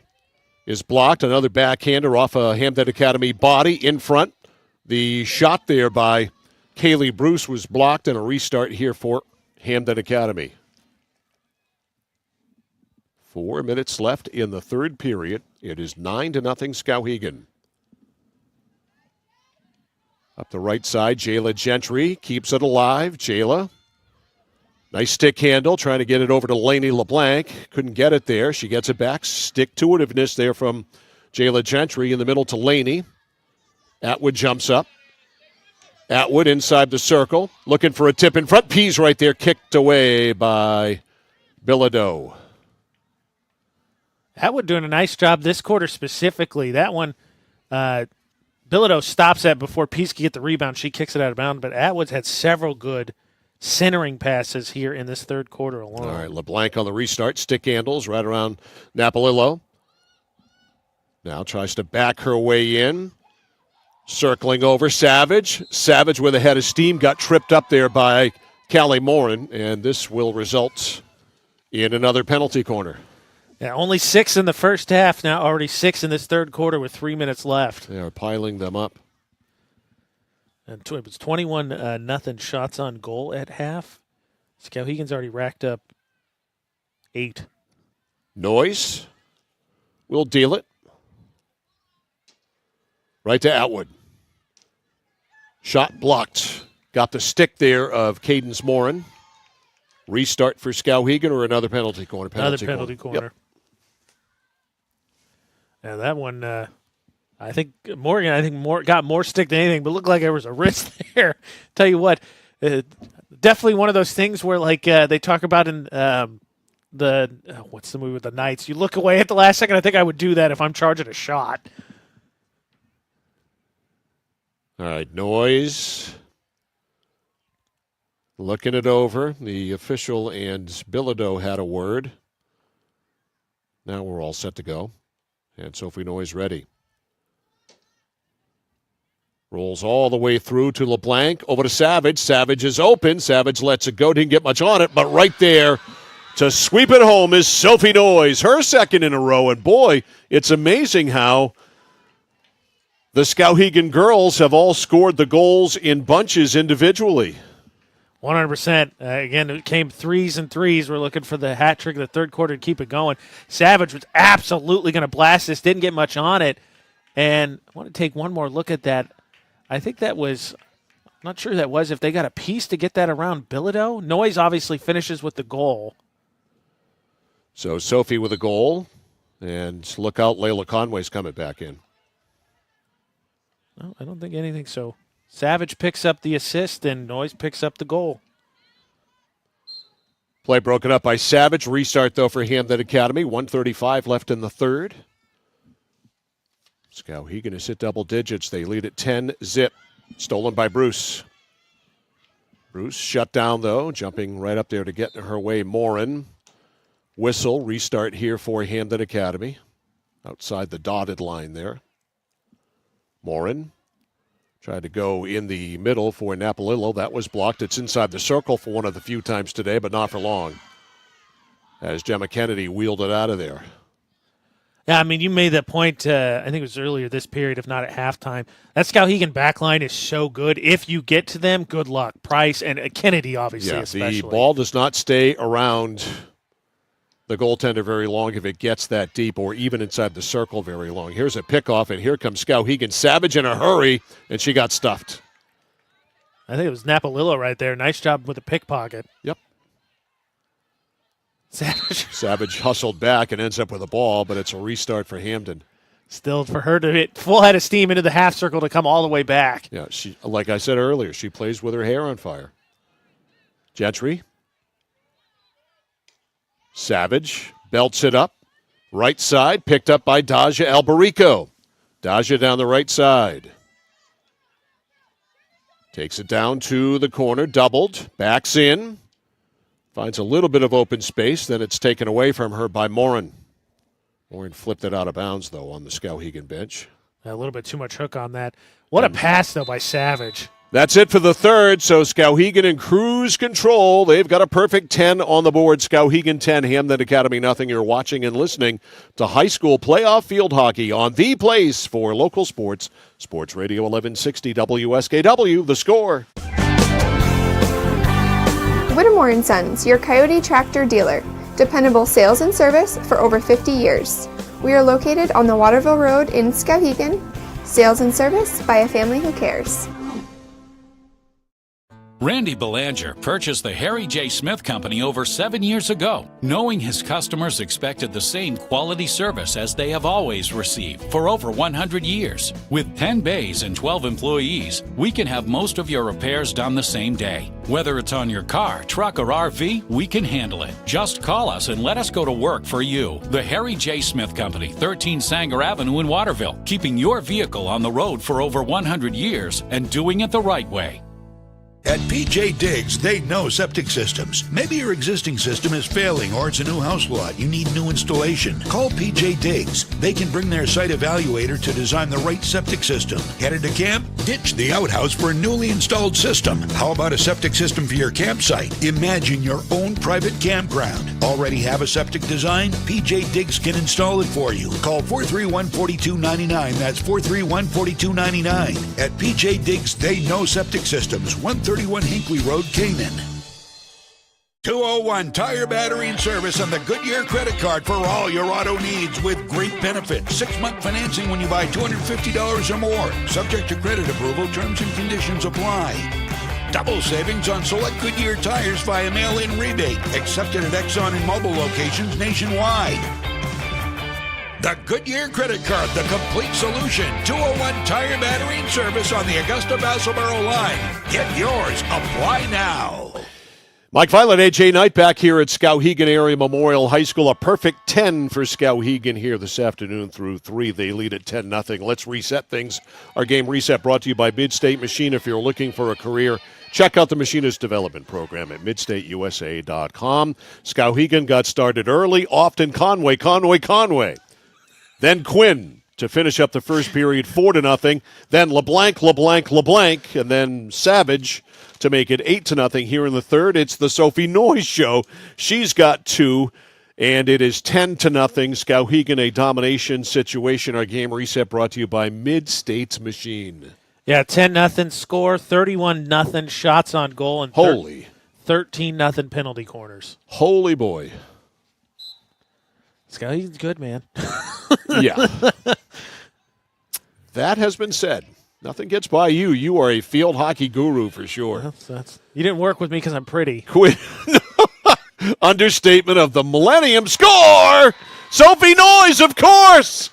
is blocked. Another backhander off a Hampden Academy body in front. The shot there by Kaylee Bruce was blocked, and a restart here for Hampden Academy. 4 minutes left in the third period. It is 9-0 Skowhegan. Up the right side, Jayla Gentry keeps it alive. Jayla, nice stick handle, trying to get it over to Laney LeBlanc. Couldn't get it there. She gets it back. Stick-to-itiveness there from Jayla Gentry in the middle to Laney. Atwood jumps up. Atwood inside the circle, looking for a tip in front. Pease right there, kicked away by Bilodeau. Atwood doing a nice job this quarter specifically. That one, Bilodeau stops that before Pease can get the rebound. She kicks it out of bounds, but Atwood's had several good centering passes here in this third quarter alone. All right, LeBlanc on the restart. Stick handles right around Napolillo. Now tries to back her way in. Circling over Savage. Savage with a head of steam got tripped up there by Callie Morin, and this will result in another penalty corner. Yeah, only 6 in the first half, now already 6 in this third quarter with 3 minutes left. They are piling them up. And it was 21-0 shots on goal at half. Skowhegan's already racked up 8. Noyes will deal it. Right to Atwood. Shot blocked. Got the stick there of Cadence Morin. Restart for Skowhegan or another penalty corner? Another penalty corner. Yep. Yeah, that one, I think Morgan got more stick than anything, but looked like there was a wrist there. Tell you what, definitely one of those things where, like, they talk about in what's the movie with the Knights? You look away at the last second. I think I would do that if I'm charging a shot. All right, Noyes looking it over. The official and Bilodeau had a word. Now we're all set to go. And Sophie Noyes ready. Rolls all the way through to LeBlanc. Over to Savage. Savage is open. Savage lets it go. Didn't get much on it, but right there to sweep it home is Sophie Noyes. Her second in a row. And boy, it's amazing how the Skowhegan girls have all scored the goals in bunches individually. 100%. Again, it came 3s and 3s. We're looking for the hat trick of the third quarter to keep it going. Savage was absolutely going to blast this. Didn't get much on it. And I want to take one more look at that. I think that was, I'm not sure that was, if they got a piece to get that around Bilodeau. Noyes obviously finishes with the goal. So Sophie with a goal. And look out, Layla Conway's coming back in. No, I don't think anything so. Savage picks up the assist, and Noyes picks up the goal. Play broken up by Savage. Restart, though, for Hampden Academy. 1:35 left in the third. Skowhegan has hit double digits. They lead at 10-0. Stolen by Bruce. Bruce shut down, though, jumping right up there to get her way. Morin. Whistle. Restart here for Hampden Academy. Outside the dotted line there. Morin tried to go in the middle for Napolillo. That was blocked. It's inside the circle for one of the few times today, but not for long. As Gemma Kennedy wheeled it out of there. Yeah, I mean, you made that point, I think it was earlier this period, if not at halftime. That Skowhegan backline is so good. If you get to them, good luck. Price and Kennedy, obviously, especially. The ball does not stay around the goaltender very long if it gets that deep, or even inside the circle very long. Here's a pickoff, and here comes Skowhegan. Savage in a hurry, and she got stuffed. I think it was Napolillo right there. Nice job with the pickpocket. Yep. Savage hustled back and ends up with a ball, but it's a restart for Hampden. Still for her to hit full head of steam into the half circle to come all the way back. Yeah, she, like I said earlier, she plays with her hair on fire. Gentry. Savage belts it up. Right side, picked up by Daja Albarico. Daja down the right side. Takes it down to the corner, doubled, backs in. Finds a little bit of open space, then it's taken away from her by Morin. Morin flipped it out of bounds, though, on the Skowhegan bench. A little bit too much hook on that. What a pass, though, by Savage. That's it for the third, so Skowhegan in cruise control. They've got a perfect 10 on the board. Skowhegan 10, Hampden Academy nothing. You're watching and listening to high school playoff field hockey on the place for local sports. Sports Radio 1160 WSKW, The Score. Whittemore & Sons, your Coyote tractor dealer. Dependable sales and service for over 50 years. We are located on the Waterville Road in Skowhegan. Sales and service by a family who cares. Randy Belanger purchased the Harry J. Smith Company over 7 years ago, knowing his customers expected the same quality service as they have always received for over 100 years. With 10 bays and 12 employees, we can have most of your repairs done the same day. Whether it's on your car, truck, or RV, we can handle it. Just call us and let us go to work for you. The Harry J. Smith Company, 13 Sanger Avenue in Waterville, keeping your vehicle on the road for over 100 years and doing it the right way. At PJ Diggs, they know septic systems. Maybe your existing system is failing or it's a new house lot. You need new installation. Call PJ Diggs. They can bring their site evaluator to design the right septic system. Headed to camp? Ditch the outhouse for a newly installed system. How about a septic system for your campsite? Imagine your own private campground. Already have a septic design? PJ Diggs can install it for you. Call 431-4299. That's 431-4299. At PJ Diggs, they know septic systems. 131 Hinkley Road, Canaan. 201 Tire Battery and Service on the Goodyear credit card for all your auto needs with great benefits. 6-month financing when you buy $250 or more. Subject to credit approval, terms and conditions apply. Double savings on select Goodyear tires via mail-in rebate. Accepted at Exxon and Mobil locations nationwide. The Goodyear credit card, the complete solution. 201 Tire Battery and Service on the Augusta-Vassalboro line. Get yours. Apply now. Mike Violet, AJ Knight back here at Skowhegan Area Memorial High School. A perfect 10 for Skowhegan here this afternoon through 3. They lead at 10-0. Let's reset things. Our game reset brought to you by Midstate Machine. If you're looking for a career, check out the Machinist Development Program at midstateusa.com. Skowhegan got started early. Often Conway. Then Quinn to finish up the first period 4-0. Then LeBlanc, and then Savage to make it 8-0 here in the third. It's the Sophie Noyes show. She's got 2, and it is 10-0. Skowhegan, a domination situation. Our game reset brought to you by Mid-States Machine. Yeah, 10-0 score, 31-0 shots on goal, and 13-0 penalty corners. Holy boy. Skowhegan's good, man. Yeah. That has been said. Nothing gets by you. You are a field hockey guru for sure. You didn't work with me because I'm pretty. Understatement of the millennium. Score! Sophie Noyes, of course!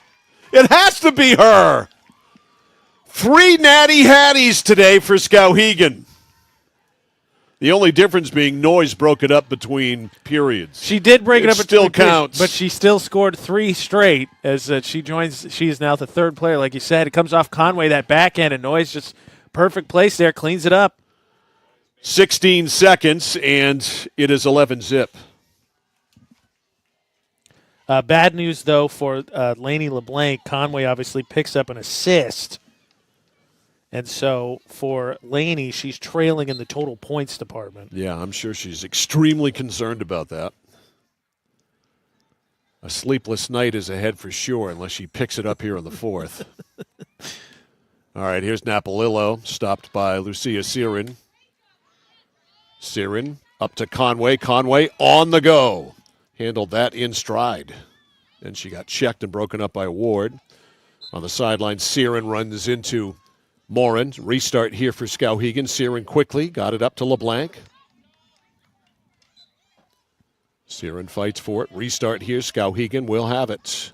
It has to be her. 3 natty hatties today for Skowhegan. The only difference being Noyes broke it up between periods. She did break it up still between counts. periods, but she still scored 3 straight as she joins. She is now the third player, like you said. It comes off Conway, that backhand, and Noyes just perfect place there, cleans it up. 16 seconds, and it is 11-0. Bad news, though, for Lainey LeBlanc. Conway obviously picks up an assist. And so for Lainey, she's trailing in the total points department. Yeah, I'm sure she's extremely concerned about that. A sleepless night is ahead for sure, unless she picks it up here in the fourth. All right, here's Napolillo, stopped by Lucia Sirin. Sirin up to Conway. Conway on the go. Handled that in stride. And she got checked and broken up by Ward. On the sideline, Sirin runs into Morin. Restart here for Skowhegan. Sirin quickly got it up to LeBlanc. Sirin fights for it. Restart here. Skowhegan will have it.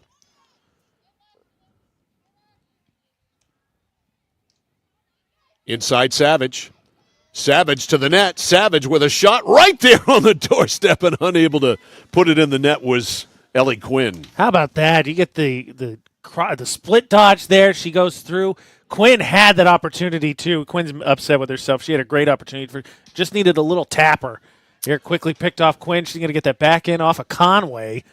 Inside Savage. Savage to the net. Savage with a shot right there on the doorstep, and unable to put it in the net was Ellie Quinn. How about that? You get the split dodge there. She goes through. Quinn had that opportunity, too. Quinn's upset with herself. She had a great opportunity. Just needed a little tapper. Here quickly picked off Quinn. She's going to get that back in off of Conway.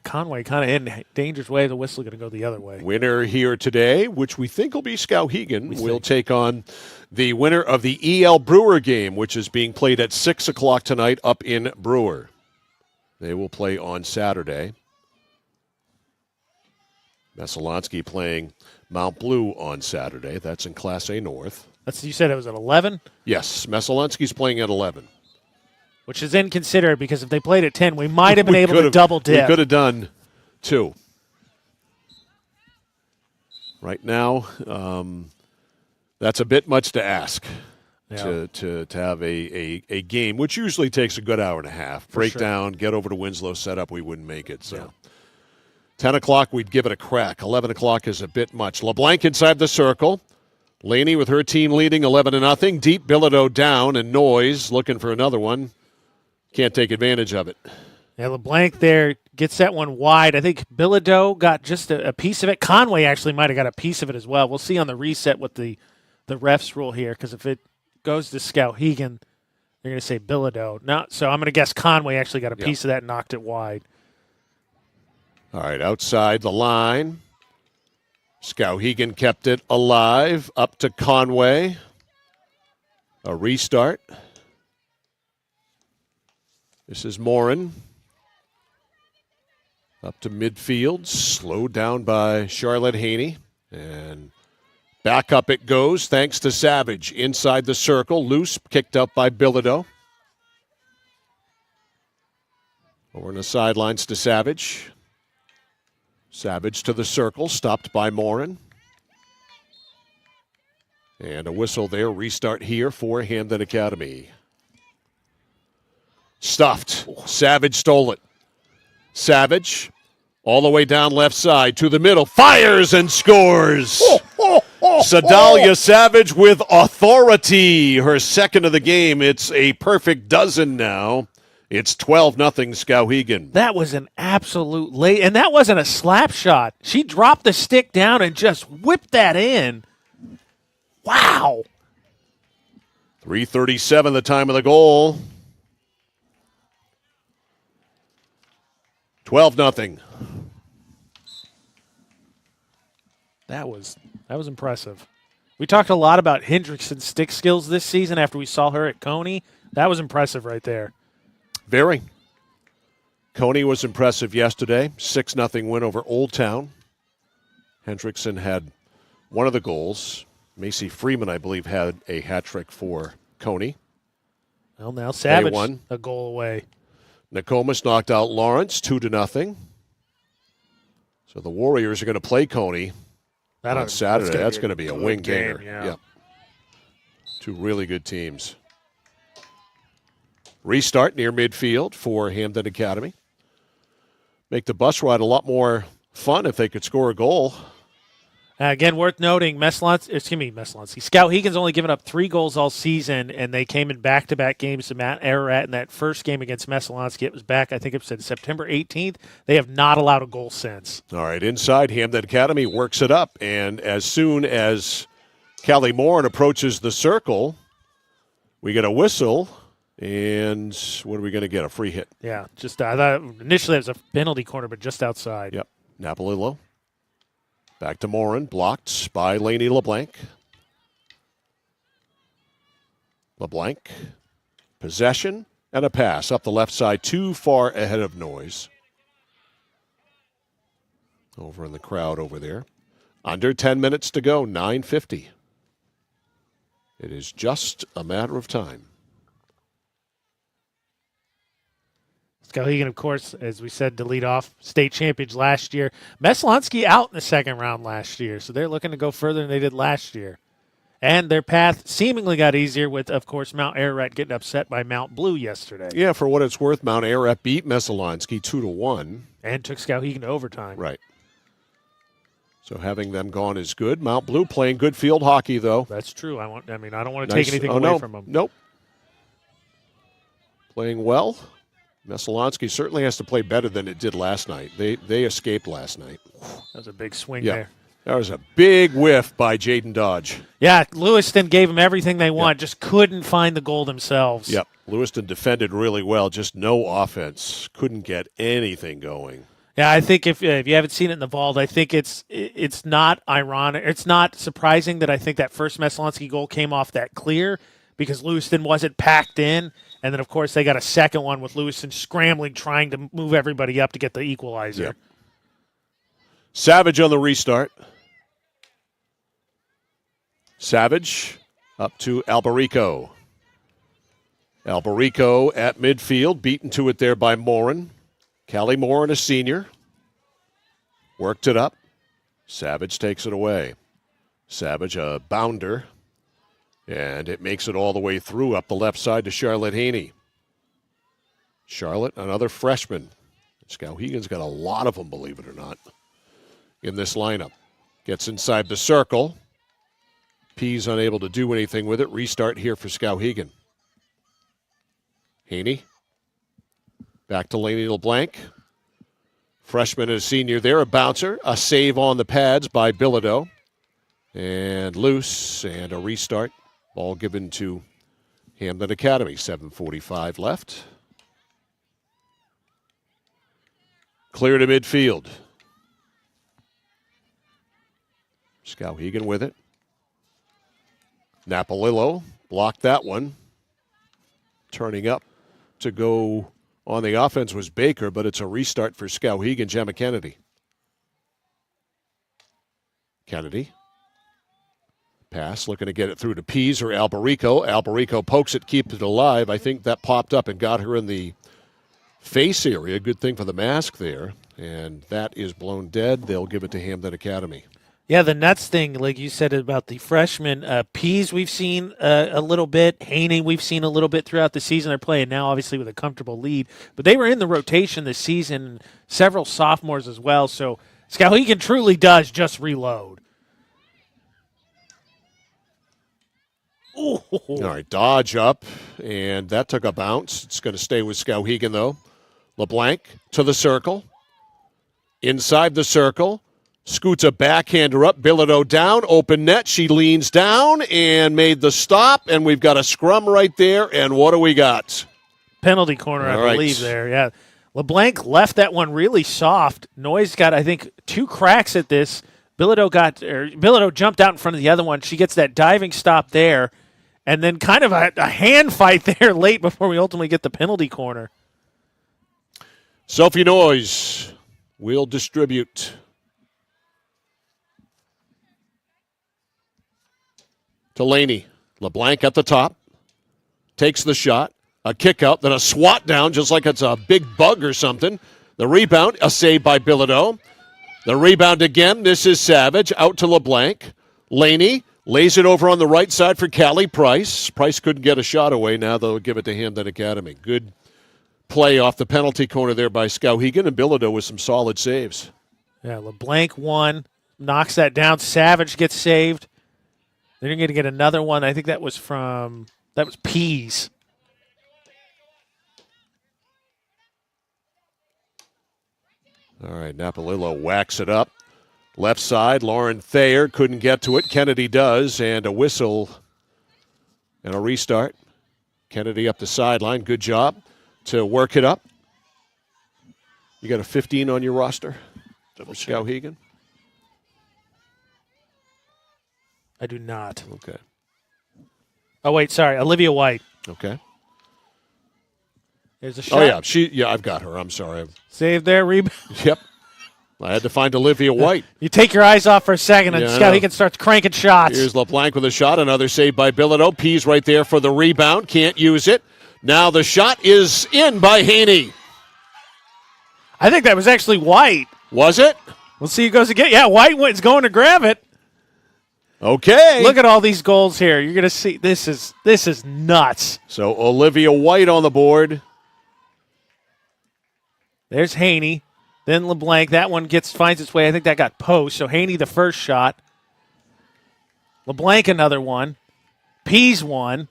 Conway kind of in danger's way. The whistle going to go the other way. Winner here today, which we think will be Skowhegan, will take on the winner of the EL Brewer game, which is being played at 6 o'clock tonight up in Brewer. They will play on Saturday. Messalonsky playing Mount Blue on Saturday. That's in Class A North. You said it was at 11? Yes, Messalonsky's playing at 11. Which is inconsiderate because if they played at 10, we might have been able to double dip. We could have done 2. Right now, that's a bit much to ask to have a game, which usually takes a good hour and a half. Break down, get over to Winslow, set up. We wouldn't make it. So 10 o'clock, we'd give it a crack. 11 o'clock is a bit much. LeBlanc inside the circle. Laney with her team leading 11-0. Deep Bilodeau down, and Noyes looking for another one. Can't take advantage of it. Yeah, LeBlanc there gets that one wide. I think Bilodeau got just a piece of it. Conway actually might have got a piece of it as well. We'll see on the reset what the refs rule here, because if it goes to Skowhegan, they're going to say Bilodeau. No, so I'm going to guess Conway actually got a piece of that and knocked it wide. All right, outside the line. Skowhegan kept it alive. Up to Conway. A restart. This is Morin. Up to midfield. Slowed down by Charlotte Haney. And back up it goes thanks to Savage. Inside the circle. Loose. Kicked up by Bilodeau. Over on the sidelines to Savage. Savage to the circle, stopped by Morin. And a whistle there, restart here for Hampden Academy. Stuffed. Savage stole it. Savage, all the way down left side to the middle, fires and scores. Sedalia Savage with authority, her second of the game. It's a perfect dozen now. It's 12-0 Skowhegan. That was an absolute late, and that wasn't a slap shot. She dropped the stick down and just whipped that in. Wow. 3:37 the time of the goal. 12-0. That was impressive. We talked a lot about Hendrickson's stick skills this season after we saw her at Coney. That was impressive right there. Very. Coney was impressive yesterday. 6-0 win over Old Town. Hendrickson had one of the goals. Macy Freeman, I believe, had a hat trick for Coney. Well, now Savage a goal away. Nokomis knocked out Lawrence 2-0. So the Warriors are going to play Coney on Saturday. That's going to be a wing gamer. Yeah. Two really good teams. Restart near midfield for Hampden Academy. Make the bus ride a lot more fun if they could score a goal. Again, worth noting, Skowhegan's only given up 3 goals all season, and they came in back-to-back games to Mount Ararat. In that first game against Messalonsky, it was back, I think it said September 18th. They have not allowed a goal since. All right, inside, Hampden Academy works it up, and as soon as Callie Morin approaches the circle, we get a whistle. And what are we going to get? A free hit. Yeah, just I thought initially it was a penalty corner, but just outside. Yep. Napolillo. Back to Morin. Blocked by Laney LeBlanc. LeBlanc. Possession and a pass up the left side, too far ahead of Noyes. Over in the crowd over there. Under 10 minutes to go, 9:50. It is just a matter of time. Skowhegan, of course, as we said, to lead off, state champions last year. Messalonsky out in the second round last year, so they're looking to go further than they did last year. And their path seemingly got easier with, of course, Mount Ararat getting upset by Mount Blue yesterday. Yeah, for what it's worth, Mount Ararat beat Messalonsky 2-1. And took Skowhegan to overtime. Right. So having them gone is good. Mount Blue playing good field hockey, though. That's true. I don't want to take anything away from them. Nope. Playing well. Messalonsky certainly has to play better than it did last night. They escaped last night. That was a big swing there. That was a big whiff by Jaden Dodge. Yeah, Lewiston gave them everything they want, just couldn't find the goal themselves. Yep. Lewiston defended really well, just no offense. Couldn't get anything going. Yeah, I think if you haven't seen it in the vault, I think it's not ironic. It's not surprising that I think that first Meslonsky goal came off that clear because Lewiston wasn't packed in. And then, of course, they got a second one with Lewiston scrambling, trying to move everybody up to get the equalizer. Yep. Savage on the restart. Savage up to Alberico. Alberico at midfield, beaten to it there by Morin. Callie Morin, a senior. Worked it up. Savage takes it away. Savage, a bounder. And it makes it all the way through up the left side to Charlotte Haney. Charlotte, another freshman. Skowhegan's got a lot of them, believe it or not, in this lineup. Gets inside the circle. P's unable to do anything with it. Restart here for Skowhegan. Haney. Back to Laney LeBlanc. Freshman and a senior there. A bouncer. A save on the pads by Bilodeau. And loose. And a restart. Ball given to Hampden Academy. 7:45 left. Clear to midfield. Skowhegan with it. Napolillo blocked that one. Turning up to go on the offense was Baker, but it's a restart for Skowhegan. Gemma Kennedy. Kennedy. Pass, looking to get it through to Pease or Alberico. Alberico pokes it, keeps it alive. I think that popped up and got her in the face area. Good thing for the mask there. And that is blown dead. They'll give it to Hampden Academy. Yeah, the nuts thing, like you said about the freshman. Pease we've seen a little bit. Haney we've seen a little bit throughout the season. They're playing now, obviously, with a comfortable lead. But they were in the rotation this season, several sophomores as well. So Skowhegan truly does just reload. Ooh. All right, dodge up, and that took a bounce. It's going to stay with Skowhegan, though. LeBlanc to the circle. Inside the circle. Scoots a backhander up. Bilodeau down. Open net. She leans down and made the stop, and we've got a scrum right there. And what do we got? Penalty corner, I believe, there. Yeah. LeBlanc left that one really soft. Noyes got, I think, 2 cracks at this. Bilodeau jumped out in front of the other one. She gets that diving stop there. And then kind of a hand fight there late before we ultimately get the penalty corner. Sophie Noyes will distribute. To Laney. LeBlanc at the top. Takes the shot. A kick out, then a swat down just like it's a big bug or something. The rebound, a save by Bilodeau. The rebound again. This is Savage. Out to LeBlanc. Laney lays it over on the right side for Callie Price. Price couldn't get a shot away. Now they'll give it to Hampden Academy. Good play off the penalty corner there by Skowhegan, and Bilodeau with some solid saves. Yeah, LeBlanc won. Knocks that down. Savage gets saved. They're going to get another one. I think that was Pease. All right, Napolillo whacks it up. Left side, Lauren Thayer couldn't get to it. Kennedy does, and a whistle and a restart. Kennedy up the sideline. Good job to work it up. You got a 15 on your roster for Skowhegan? I do not. Okay. Oh, wait, sorry. Olivia White. Okay. There's a shot. Oh, yeah. I've got her. I'm sorry. Save there, rebound. Yep. I had to find Olivia White. You take your eyes off for a second, and Skowhegan starts cranking shots. Here's LeBlanc with a shot. Another save by Bilodeau. Pease right there for the rebound. Can't use it. Now the shot is in by Haney. I think that was actually White. Was it? We'll see who goes again. Yeah, White is going to grab it. Okay. Look at all these goals here. You're going to see this is nuts. So Olivia White on the board. There's Haney. Then LeBlanc. That one finds its way. I think that got post. So Haney the first shot. LeBlanc another one. Pease one.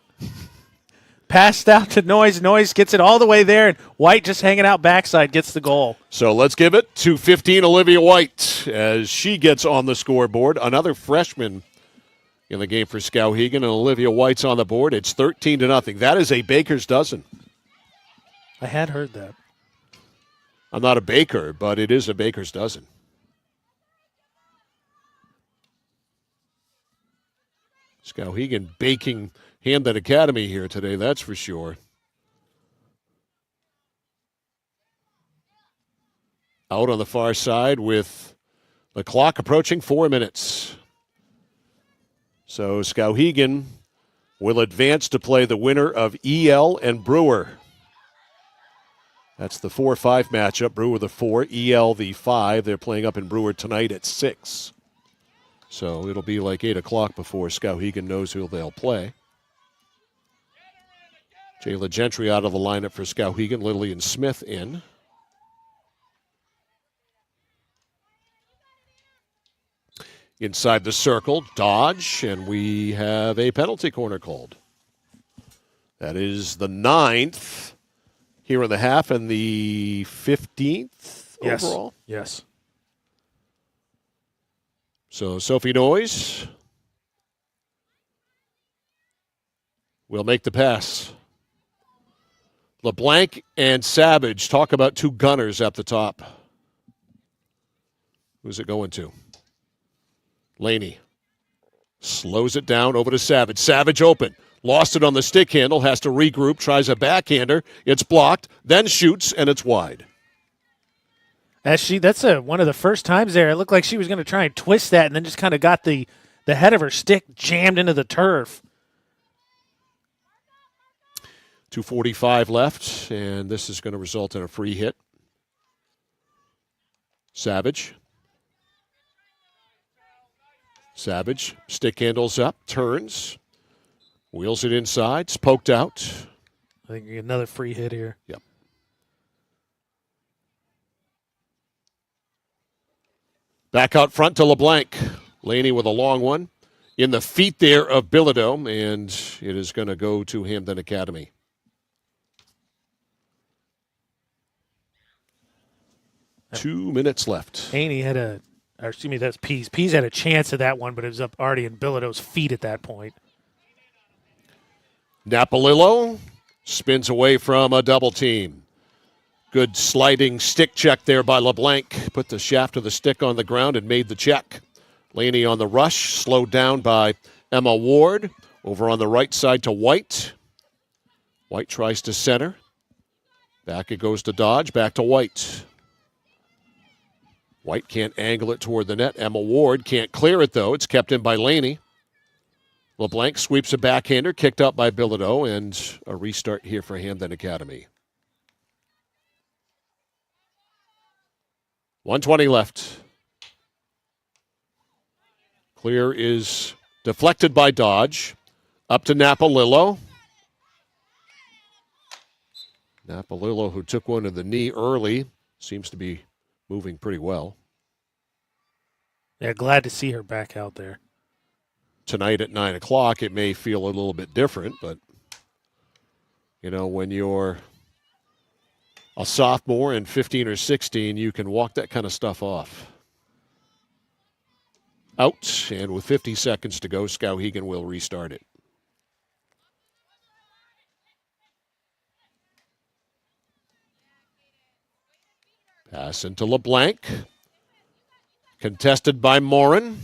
Passed out to Noyes. Noyes gets it all the way there, and White just hanging out backside gets the goal. So let's give it to 15 Olivia White as she gets on the scoreboard. Another freshman in the game for Skowhegan, and Olivia White's on the board. It's 13-0. That is a baker's dozen. I had heard that. I'm not a baker, but it is a baker's dozen. Skowhegan baking Hampden Academy here today, that's for sure. Out on the far side with the clock approaching 4 minutes. So Skowhegan will advance to play the winner of EL and Brewer. That's the 4-5 matchup. Brewer the 4, EL the 5. They're playing up in Brewer tonight at 6. So it'll be like 8 o'clock before Skowhegan knows who they'll play. Jayla Gentry out of the lineup for Skowhegan. Lillian Smith in. Inside the circle, Dodge, and we have a penalty corner called. That is the 9th here in the half and the 15th overall. Yes. So Sophie Noyes will make the pass. LeBlanc and Savage, talk about two gunners at the top. Who's it going to? Laney slows it down over to Savage. Savage open. Lost it on the stick handle, has to regroup, tries a backhander. It's blocked, then shoots, and it's wide. That's one of the first times there. It looked like she was going to try and twist that and then just kind of got the head of her stick jammed into the turf. 2:45 left, and this is going to result in a free hit. Savage, stick handles up, turns, wheels it inside, it's poked out. I think another free hit here. Yep. Back out front to LeBlanc. Laney with a long one. In the feet there of Bilodeau, and it is going to go to Hampden Academy. Two minutes left. Haney that's Pease. Pease had a chance at that one, but it was up already in Bilodeau's feet at that point. Napolillo spins away from a double team. Good sliding stick check there by LeBlanc. Put the shaft of the stick on the ground and made the check. Laney on the rush, slowed down by Emma Ward. Over on the right side to White. White tries to center. Back it goes to Dodge, back to White. White can't angle it toward the net. Emma Ward can't clear it, though. It's kept in by Laney. LeBlanc sweeps a backhander, kicked up by Bilodeau, and a restart here for Hampden Academy. 1:20 left. Clear is deflected by Dodge. Up to Napolillo. Napolillo, who took one to the knee early, seems to be moving pretty well. Yeah, glad to see her back out there. Tonight at 9 o'clock, it may feel a little bit different, but, when you're a sophomore and 15 or 16, you can walk that kind of stuff off. Out, and with 50 seconds to go, Skowhegan will restart it. Pass into LeBlanc. Contested by Morin.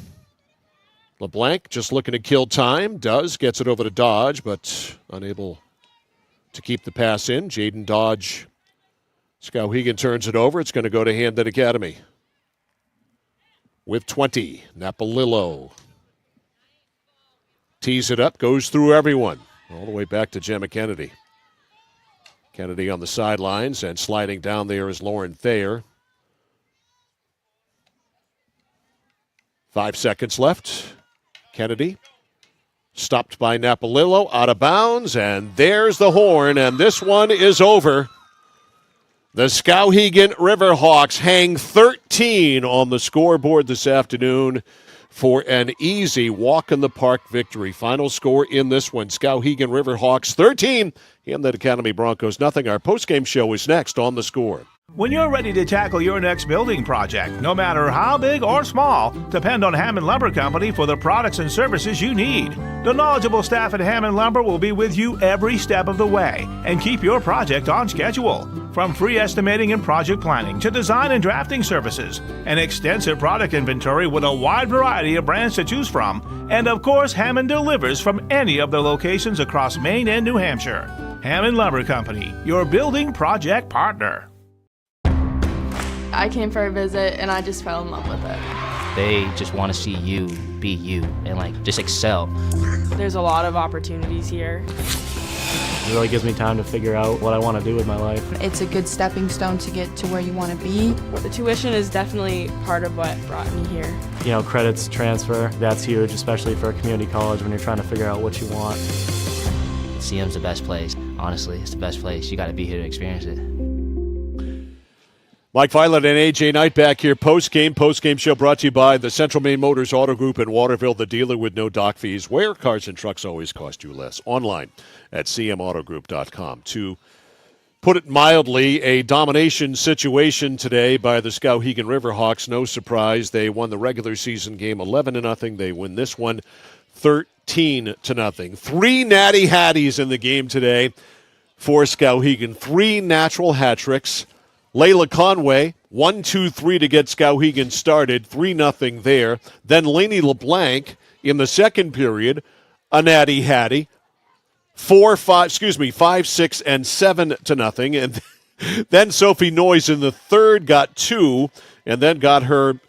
LeBlanc just looking to kill time. Gets it over to Dodge, but unable to keep the pass in. Jaden Dodge. Skowhegan turns it over. It's going to go to Hampden Academy. With 20, Napolillo. Tees it up, goes through everyone. All the way back to Gemma Kennedy. Kennedy on the sidelines, and sliding down there is Lauren Thayer. 5 seconds left. Kennedy stopped by Napolillo, out of bounds, and there's the horn, and this one is over. The Skowhegan Riverhawks hang 13 on the scoreboard this afternoon for an easy walk-in-the-park victory. Final score in this one, Skowhegan Riverhawks 13, Hampden Academy Broncos nothing. Our postgame show is next on The Score. When you're ready to tackle your next building project, no matter how big or small, depend on Hammond Lumber Company for the products and services you need. The knowledgeable staff at Hammond Lumber will be with you every step of the way and keep your project on schedule. From free estimating and project planning to design and drafting services, an extensive product inventory with a wide variety of brands to choose from, and of course, Hammond delivers from any of the locations across Maine and New Hampshire. Hammond Lumber Company, your building project partner. I came for a visit and I just fell in love with it. They just want to see you be you and just excel. There's a lot of opportunities here. It really gives me time to figure out what I want to do with my life. It's a good stepping stone to get to where you want to be. The tuition is definitely part of what brought me here. Credits transfer, that's huge, especially for a community college when you're trying to figure out what you want. CM's the best place. Honestly, it's the best place. You got to be here to experience it. Mike Violet and AJ Knight back here post-game show brought to you by the Central Maine Motors Auto Group in Waterville, the dealer with no dock fees, where cars and trucks always cost you less. Online at cmautogroup.com. To put it mildly, a domination situation today by the Skowhegan Riverhawks. No surprise, they won the regular season game 11-0. They win this one 13-0. 3 natty hatties in the game today for Skowhegan. 3 natural hat tricks. Layla Conway, 1-2-3 to get Skowhegan started, 3-0 there. Then Lainey LeBlanc in the second period, a natty hattie, 5, 6, and 7-0. And then Sophie Noyes in the third got 2, and then got her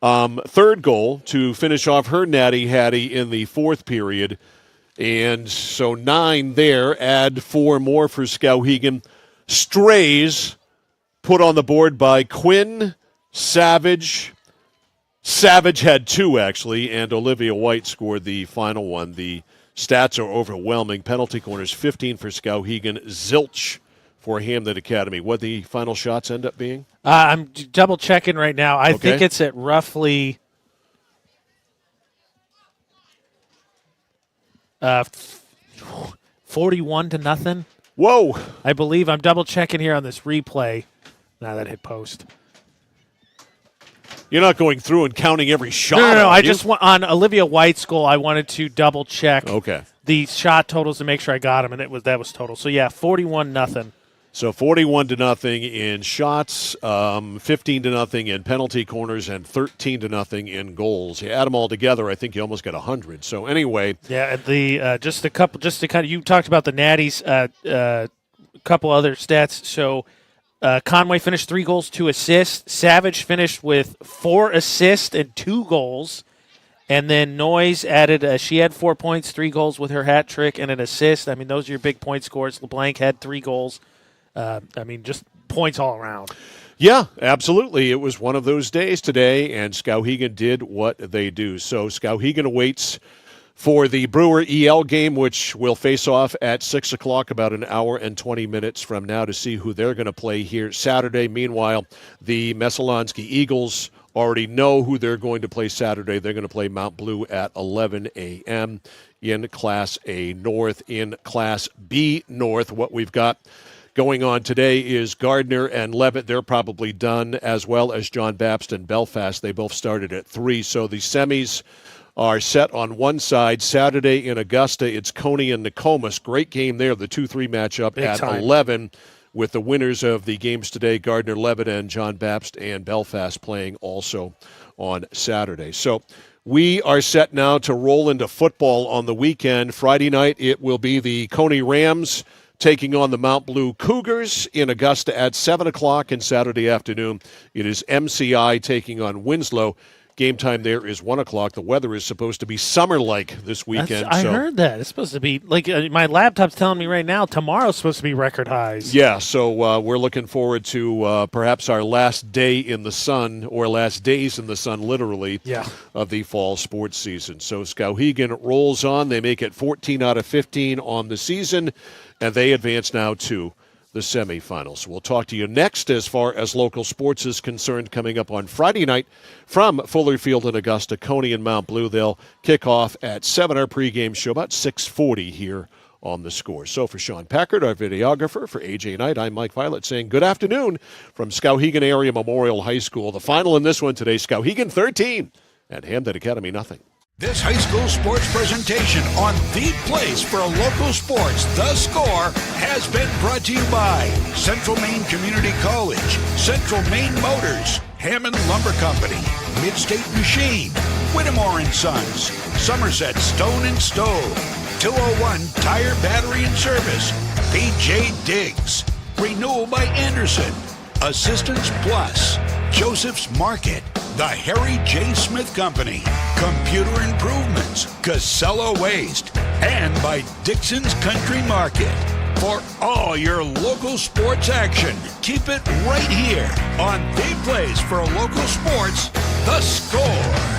third goal to finish off her natty hattie in the fourth period. And so 9 there, add 4 more for Skowhegan. Strays put on the board by Quinn Savage. Savage had 2, actually, and Olivia White scored the final one. The stats are overwhelming. Penalty corners, 15 for Skowhegan, zilch for Hampden Academy. What the final shots end up being? I'm double-checking right now. I think it's at roughly 41-0. Whoa. I believe I'm double-checking here on this replay. Now that hit post. You're not going through and counting every shot. No. I just want on Olivia White's goal. I wanted to double check the shot totals to make sure I got them, and that was total. So 41-0. So 41-0 in shots, 15-0 in penalty corners, and 13-0 in goals. You add them all together, I think you almost get 100. So anyway, the just to kind of you talked about the Natties. A couple other stats. So. Conway finished 3 goals, 2 assists. Savage finished with 4 assists and 2 goals. And then Noyes added, she had 4 points, 3 goals with her hat trick and an assist. I mean, those are your big point scores. LeBlanc had 3 goals. Just points all around. Yeah, absolutely. It was one of those days today, and Skowhegan did what they do. So Skowhegan awaits for the Brewer EL game, which will face off at 6 o'clock, about an hour and 20 minutes from now, to see who they're going to play here Saturday. Meanwhile, the Messalonskee Eagles already know who they're going to play Saturday. They're going to play Mount Blue at 11 a.m. in Class A North. In Class B North, what we've got going on today is Gardner and Levitt. They're probably done, as well as John Baptist and Belfast. They both started at 3. So the semis are set on one side. Saturday in Augusta, it's Coney and Nokomis. Great game there, the 2-3 matchup at 11, with the winners of the games today, Gardner, Levitt, and John Baptist and Belfast playing also on Saturday. So we are set now to roll into football on the weekend. Friday night, it will be the Coney Rams taking on the Mount Blue Cougars in Augusta at 7 o'clock, and Saturday afternoon, it is MCI taking on Winslow. Game time there is 1 o'clock. The weather is supposed to be summer-like this weekend. I heard that. It's supposed to be, my laptop's telling me right now, tomorrow's supposed to be record highs. Yeah, so we're looking forward to perhaps our last day in the sun, or last days in the sun, literally, of the fall sports season. So Skowhegan rolls on. They make it 14 out of 15 on the season, and they advance now to the semifinals. We'll talk to you next as far as local sports is concerned, coming up on Friday night from Fuller Field in Augusta. Coney and Mount Blue, they'll kick off at 7. Our pregame show about 6:40 here on the score. So for Sean Packard, our videographer, for AJ Knight, I'm Mike Violet saying good afternoon from Skowhegan Area Memorial High School. The final in this one today, Skowhegan 13 and Hampden Academy nothing. This high school sports presentation on the place for local sports, The Score, has been brought to you by Central Maine Community College, Central Maine Motors, Hammond Lumber Company, Midstate Machine, Whittemore & Sons, Somerset Stone and Stove, 201 Tire Battery and Service, BJ Diggs, Renewal by Anderson, Assistance Plus, Joseph's Market, the Harry J. Smith Company, Computer Improvements, Casella Waste, and by Dixon's Country Market. For all your local sports action, keep it right here on the place for local sports, The Score.